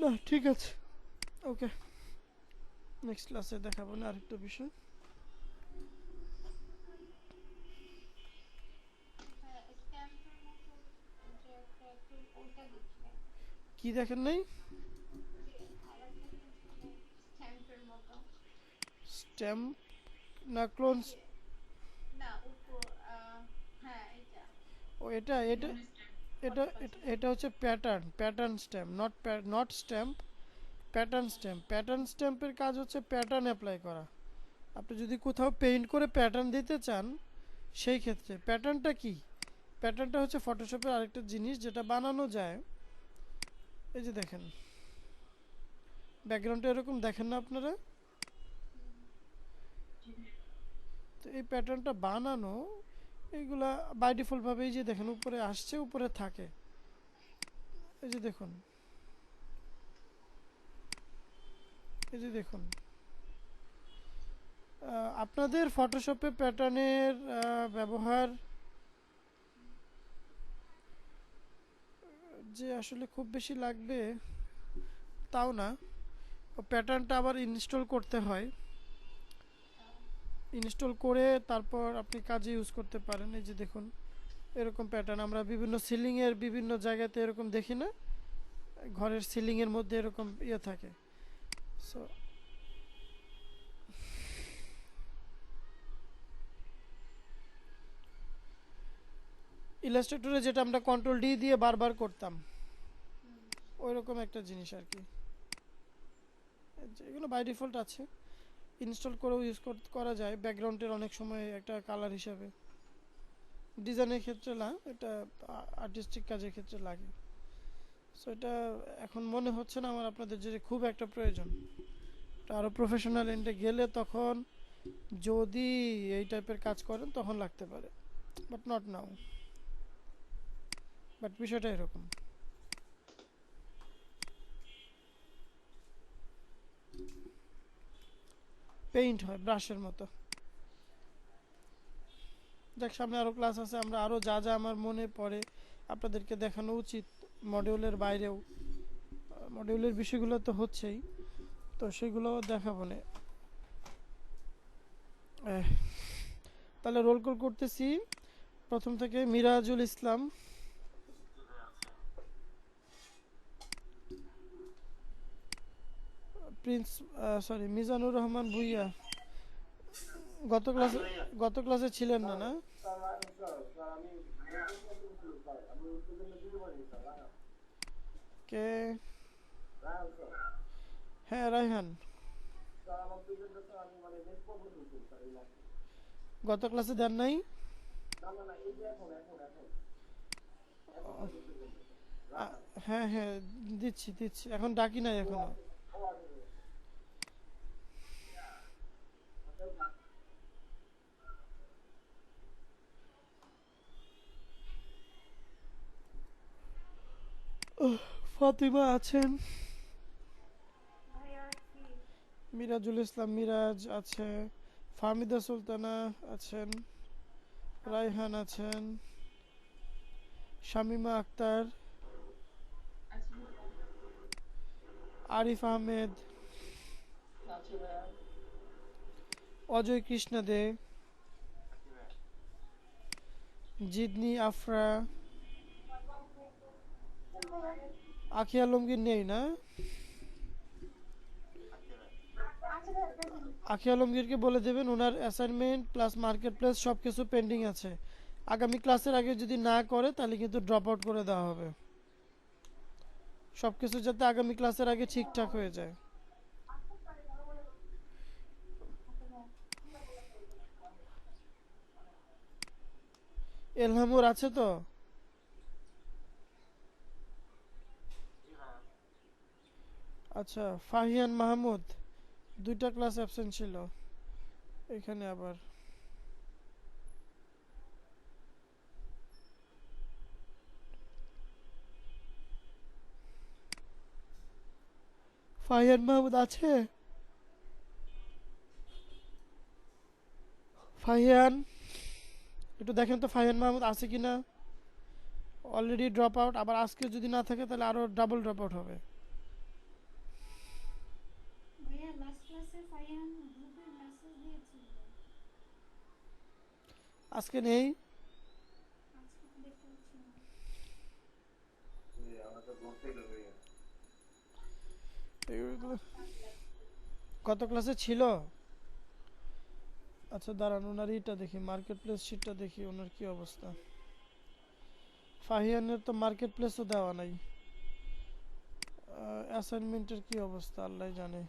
না ঠিক আছে, ওকে, নেক্সট ক্লাসে দেখাবো না আরেকটা বিষয়। হ্যাঁ, স্ট্যাম্পের মতো যে একটা একটু ওইটা দেখি। কি দেখেন নাই? যে আরেকটা কি ছিল স্ট্যাম্পের মতো? স্ট্যাম্প না ক্লোন? না, উপর হ্যাঁ এটা। ও এটা এটা এটা এটা হচ্ছে pattern, pattern stamp, not stamp, pattern stamp. Pattern স্ট্যাম্পের কাজ হচ্ছে প্যাটার্ন অ্যাপ্লাই করা। আপনি যদি কোথাও পেইন্ট করে প্যাটার্ন দিতে চান, সেই ক্ষেত্রে প্যাটার্নটা কি? প্যাটার্নটা হচ্ছে ফটোশপের আরেকটা জিনিস যেটা বানানো যায়। এই যে দেখেন ব্যাকগ্রাউন্ডটা এরকম, দেখেন না আপনারা? তো এই প্যাটার্নটা বানানো, এইগুলা বাই ডিফল্ট ভাবে এই যে দেখেন উপরে আসছে, উপরে থাকে। এই যে দেখুন, এই যে দেখুন, আপনাদের ফটোশপে প্যাটার্নের ব্যবহার যে আসলে খুব বেশি লাগবে তাও না। প্যাটার্নটা আবার ইনস্টল করতে হয়, ইনস্টল করে তারপর আপনি কাজে ইউজ করতে পারেন। এই যে দেখুন এরকম প্যাটার্ন আমরা বিভিন্ন সিলিংয়ের বিভিন্ন জায়গাতে এরকম দেখি না, ঘরের সিলিংয়ের মধ্যে এরকম ইয়ে থাকে। সো ইলাস্ট্রেটরে যেটা আমরা কন্ট্রোল ডি দিয়ে বারবার করতাম, ওই রকম একটা জিনিস আর কি। এগুলো বাই ডিফল্ট আছে, ইনস্টল করেও ইউজ করা যায় ব্যাকগ্রাউন্ডের অনেক সময় একটা কালার হিসাবে। ডিজাইনের ক্ষেত্রে না, এটা আর্টিস্টিক কাজের ক্ষেত্রে লাগে। সো এটা এখন মনে হচ্ছে না আমার আপনাদের যে খুব একটা প্রয়োজন। আরও প্রফেশনাল এন্ডে গেলে তখন যদি এই টাইপের কাজ করেন তখন লাগতে পারে, বাট নট নাও। বাট বিষয়টা এরকম। পেইন্ট হয় ব্রাশের মতো। দেখ, সামনে আরও ক্লাস আছে, আমরা আরও যা যা আমার মনে পড়ে আপনাদেরকে দেখানো উচিত মডিউলের বাইরেও। মডিউলের বিষয়গুলো তো হচ্ছেই, তো সেগুলো দেখাবো না। তাহলে রোল কল করতেছি প্রথম থেকে। মিরাজুল ইসলাম, প্রিন্স, সরি মিজানুর রহমান ভুইয়া। গত ক্লাসে ছিলেন না? না, কে? হ্যাঁ রায়হান, গত ক্লাসে দেন নাই? হ্যাঁ হ্যাঁ দিচ্ছি দিচ্ছি, এখন ডাকি নাই এখনো। ফাতিমা আছেন, মিরাজুল ইসলাম মিরাজ আছে, ফাহমিদা সুলতানা আছেন, রায়হান আছেন, শামিমা আক্তার, আরিফ আহমেদ, অজয় কৃষ্ণা দে, জিদনি আফরা, আখি আলমগীর নেই না? আখি আলমগীরকে বলে দেবেন ওনার অ্যাসাইনমেন্ট প্লাস মার্কেট প্লেস সব কিছু পেন্ডিং আছে, আগামী ক্লাসের আগে যদি না করে তাহলে কিন্তু ড্রপ আউট করে দেওয়া হবে। সব কিছু যাতে আগামী ক্লাসের আগে ঠিকঠাক হয়ে যায়। এলহামুর আছে তো? আচ্ছা, ফাহিয়ান মাহমুদ 2টা ক্লাস অ্যাবসেন্ট ছিল এখানে আবার। ফাহিয়ান মাহমুদ আছে? ফাহিয়ান একটু দেখেন তো ফাহিয়ান মাহমুদ আছে কিনা। অলরেডি ড্রপ আউট, আবার আজকে যদি না থাকে তাহলে আরো ডাবল ড্রপ আউট হবে। ভাইয়া লাস্ট ক্লাসে ফাইয়ান গ্রুপে মেসেজ দিয়েছিল, আজকে নেই। আজকে তো দেখতে পাচ্ছি না। এগুলো কত ক্লাসে ছিল? আচ্ছা দাঁড়ান, ওনার ইটা দেখি, মার্কেট প্লেস শিটটা দেখি ওনার কি অবস্থা। ফাহিয়ানের তো মার্কেট প্লেসও দেওয়া নাই। অ্যাসাইনমেন্টের কি অবস্থা আল্লাহ জানে।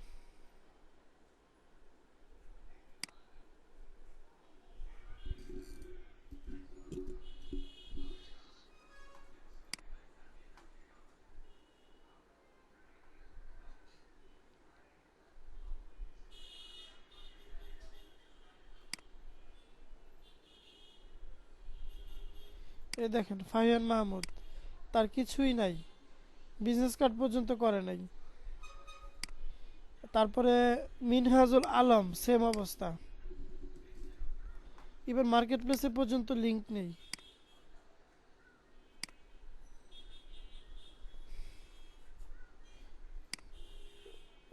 এই দেখেন ফাহিয়ান মাহমুদ, তার কিছুই নাই, বিজনেস কার্ড পর্যন্ত করে নাই। তারপরে মিনহাজুল আলম সেম অবস্থা, এবার মার্কেট প্লেসে পর্যন্ত লিংক নেই।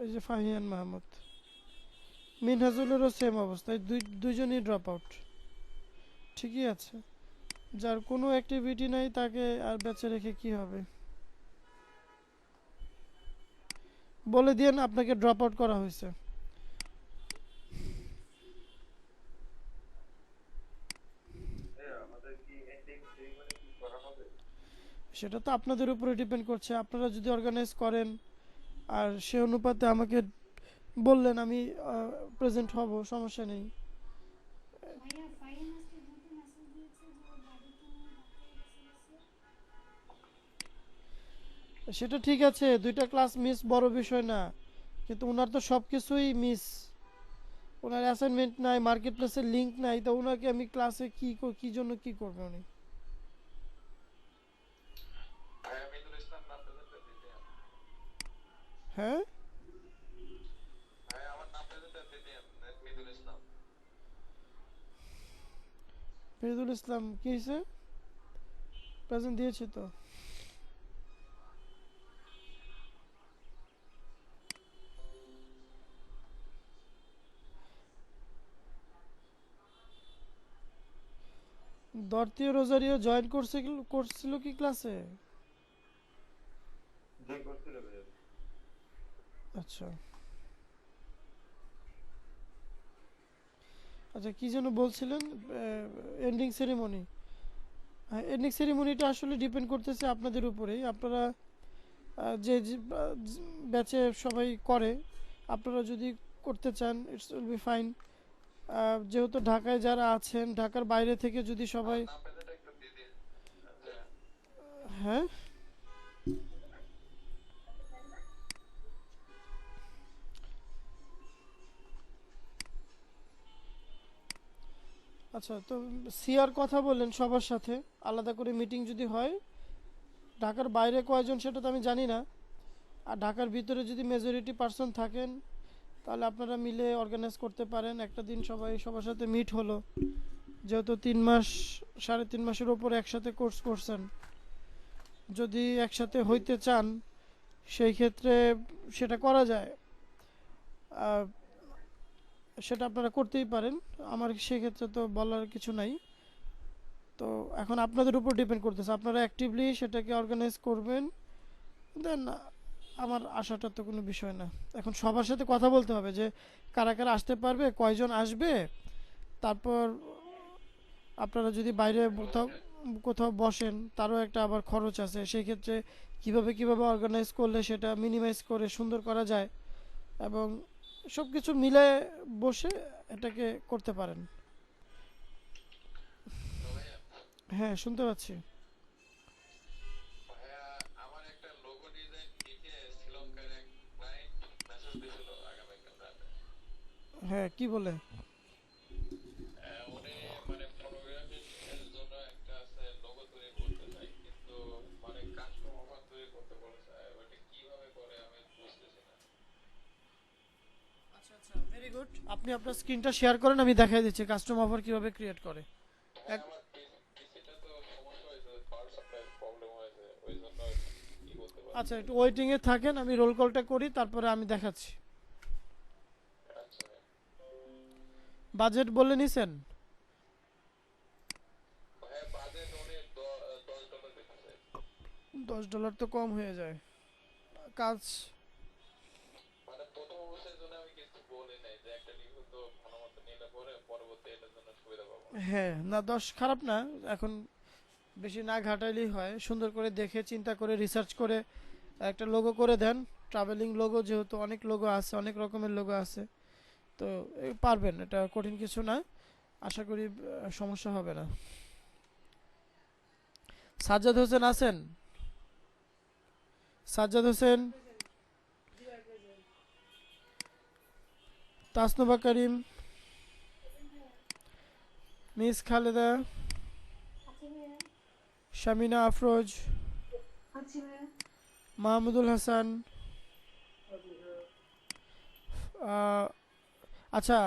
এই যে ফাহিয়ান মাহমুদ, মিনহাজুলেরও সেম অবস্থা, এই দুইজনই ড্রপ আউট। ঠিকই আছে, যার কোনো অ্যাক্টিভিটি নাই তাকে আর বেঁচে রেখে কি হবে। বলে দিয়েন আপনাকে ড্রপ আউট করা হয়েছে। সেটা তো আপনাদের উপরে ডিপেন্ড করছে, আপনারা যদি অর্গানাইজ করেন আর সে অনুপাতে আমাকে বললেন, আমি প্রেজেন্ট হব, সমস্যা নেই। ভাইয়া ফাইয়ান আজকে গ্রুপে মেসেজ দিয়েছে যে ওর দাদিকে নিয়ে ডাক্তারের কাছে গেছে। সেটা ঠিক আছে, 2টা ক্লাস মিস বড় বিষয় না, কিন্তু ওনার তো সব কিছুই মিস। ওনার অ্যাসাইনমেন্ট নাই, মার্কেট প্লেসের লিঙ্ক নাই, তো ওনাকে আমি ক্লাসে কি জন্য কি করবে উনি? হ্যাঁ ফরিদুল ইসলাম কি হয়েছে? প্রেজেন্ট দিয়েছি তো। দর্তীয় রোজারিও জয়েন করছিল কি ক্লাসে? আচ্ছা আচ্ছা, কি যেন বলছিলেন? Ending ceremony. এন্ডিং সেরিমনিটা আসলে ডিপেন্ড করতেছে আপনাদের উপরেই। আপনারা যে ব্যাচে সবাই করে, আপনারা যদি করতে চান ইটস উইল বি ফাইন। যেহেতু ঢাকায় যারা আছেন, ঢাকার বাইরে থেকে যদি সবাই, হ্যাঁ আচ্ছা, তো সিআর কথা বললেন সবার সাথে, আলাদা করে মিটিং যদি হয়। ঢাকার বাইরে কয়জন সেটা তো আমি জানি না, আর ঢাকার ভিতরে যদি মেজরিটি পার্সন থাকেন তাহলে আপনারা মিলে অর্গানাইজ করতে পারেন। একটা দিন সবাই সবার সাথে মিট হলো, যেহেতু 3 মাস 3.5 মাসের ওপর একসাথে কোর্স করছেন, যদি একসাথে হইতে চান সেই ক্ষেত্রে সেটা করা যায়। সেটা আপনারা করতেই পারেন, আমার সেক্ষেত্রে তো বলার কিছু নাই। তো এখন আপনাদের উপর ডিপেন্ড করতেছে, আপনারা অ্যাক্টিভলি সেটাকে অর্গানাইজ করবেন, দেন আমার আশাটা তো কোনো বিষয় না। এখন সবার সাথে কথা বলতে হবে যে কারা কারা আসতে পারবে, কয়জন আসবে, তারপর আপনারা যদি বাইরে কোথাও কোথাও বসেন তারও একটা আবার খরচ আছে, সেই ক্ষেত্রে কিভাবে অর্গানাইজ করলে সেটা মিনিমাইজ করে সুন্দর করা যায়, এবং সব কিছু মিলে বসে এটাকে করতে পারেন। তো ভাইয়া, হ্যাঁ, শুনতে পাচ্ছি। ভাইয়া আমার একটা লোগো ডিজাইন লিখে শ্রীলঙ্কার এক ক্লায়েন্ট মেসেজ দিছিল আগামীকাল রাতে। হ্যাঁ, কি বলে? উনি মানে ফটোগ্রাফি এর জন্য একটা আছে লোগো তৈরি করতে চাই, কিন্তু মানে কাস্টম অফার তৈরি করতে বলেছে, ওটা কিভাবে করে আমি বুঝতেছি না। আচ্ছা আচ্ছা, ভেরি গুড। আপনি আপনার স্ক্রিনটা শেয়ার করেন, আমি দেখাই দিচ্ছি কাস্টম অফার কিভাবে ক্রিয়েট করে। ভাই এক- আমার পিসিটা তো সমস্যা হয়েছে, পাওয়ার সাপ্লাই প্রবলেম হয়েছে, ওই জন্য কি করতে পারি। আচ্ছা, একটু ওয়েটিং এ থাকেন, আমি রোল কলটা করি, তারপরে আমি দেখাচ্ছি। আচ্ছা ভাই। বাজেট বলে নিছেন? ভাইয়া বাজেট উনি $10 দিতেছে। $10 তো কম হয়ে যায় কাজ। মানে প্রথম অবস্থায় জন্য আমি কিছু বলি নাই যে একটা রিভিউ তো ভালো মতো নিলে পরে পরবর্তী এটার জন্য সুবিধা পাবো। হ্যাঁ, না 10 খারাপ না, এখন বেশি না ঘাটাইলেই হয়, সুন্দর করে দেখে চিন্তা করে রিসার্চ করে একটা লোগো করে দেন, ট্রাভেলিং লোগো, যেহেতু অনেক লোগো আছে, অনেক রকমের লোগো আছে, তো পারবেন, এটা কঠিন কিছু না, আশা করি সমস্যা হবে না। সাজ্জাদ হোসেন আছেন? সাজ্জাদ হোসেন, তাসনুবা করিম, মিস খালেদা, শামিনা আফরোজ, মাহমুদুল হাসান, আচ্ছা,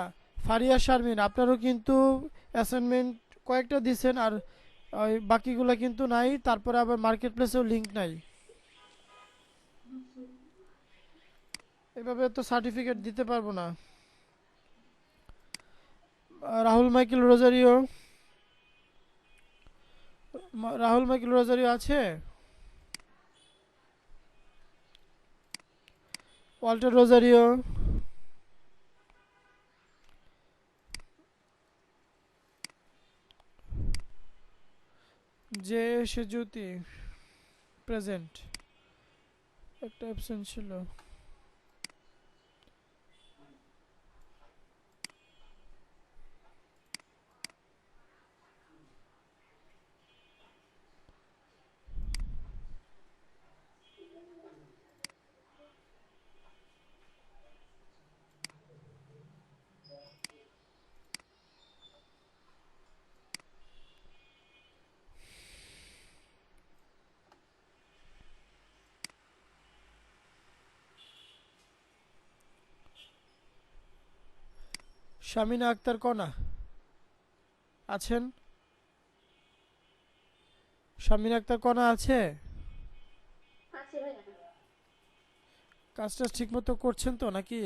ফারিয়া শারমিন, আপনারও কিন্তু অ্যাসাইনমেন্ট কয়েকটা দিছেন, আর ওই বাকিগুলো কিন্তু নাই, তারপরে আবার মার্কেট প্লেসেও লিঙ্ক নাই, এভাবে তো সার্টিফিকেট দিতে পারবো না। Rahul Michael Rosario, Rahul Michael Rosario আছে? ওয়াল্টার রোজারিও, যে সেজুতি প্রেজেন্ট, একটা অ্যাবসেন্ট ছিল। শামিনা আক্তার কণা আছেন? শামিনা আক্তার কণা আছে? কাজটা ঠিক মতো করছেন তো নাকি?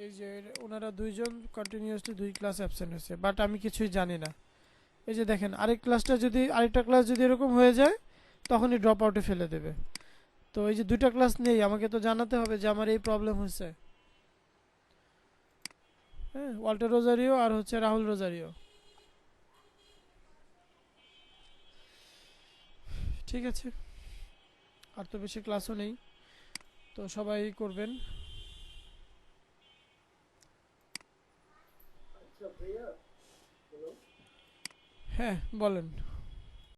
এই যে ওনারা দুইজন কন্টিনিউয়াসলি 2 ক্লাস অ্যাবসেন্ট হয়েছে, বাট আমি কিছুই জানি না। এই যে দেখেন, আরেকটা ক্লাস যদি এরকম হয়ে যায়, তখনই ড্রপ আউটে ফেলে দেবে। তো এই যে 2টা ক্লাস নেই, আমাকে তো জানাতে হবে যে আমার এই প্রবলেম হয়েছে। হ্যাঁ, ওয়াল্টার রোজারিও আর হচ্ছে রাহুল রোজারিও। ঠিক আছে, আর তো বেশি ক্লাসও নেই, তো সবাই করবেন। আচ্ছা ভাইয়া, হ্যালো, হ্যাঁ, বলেন।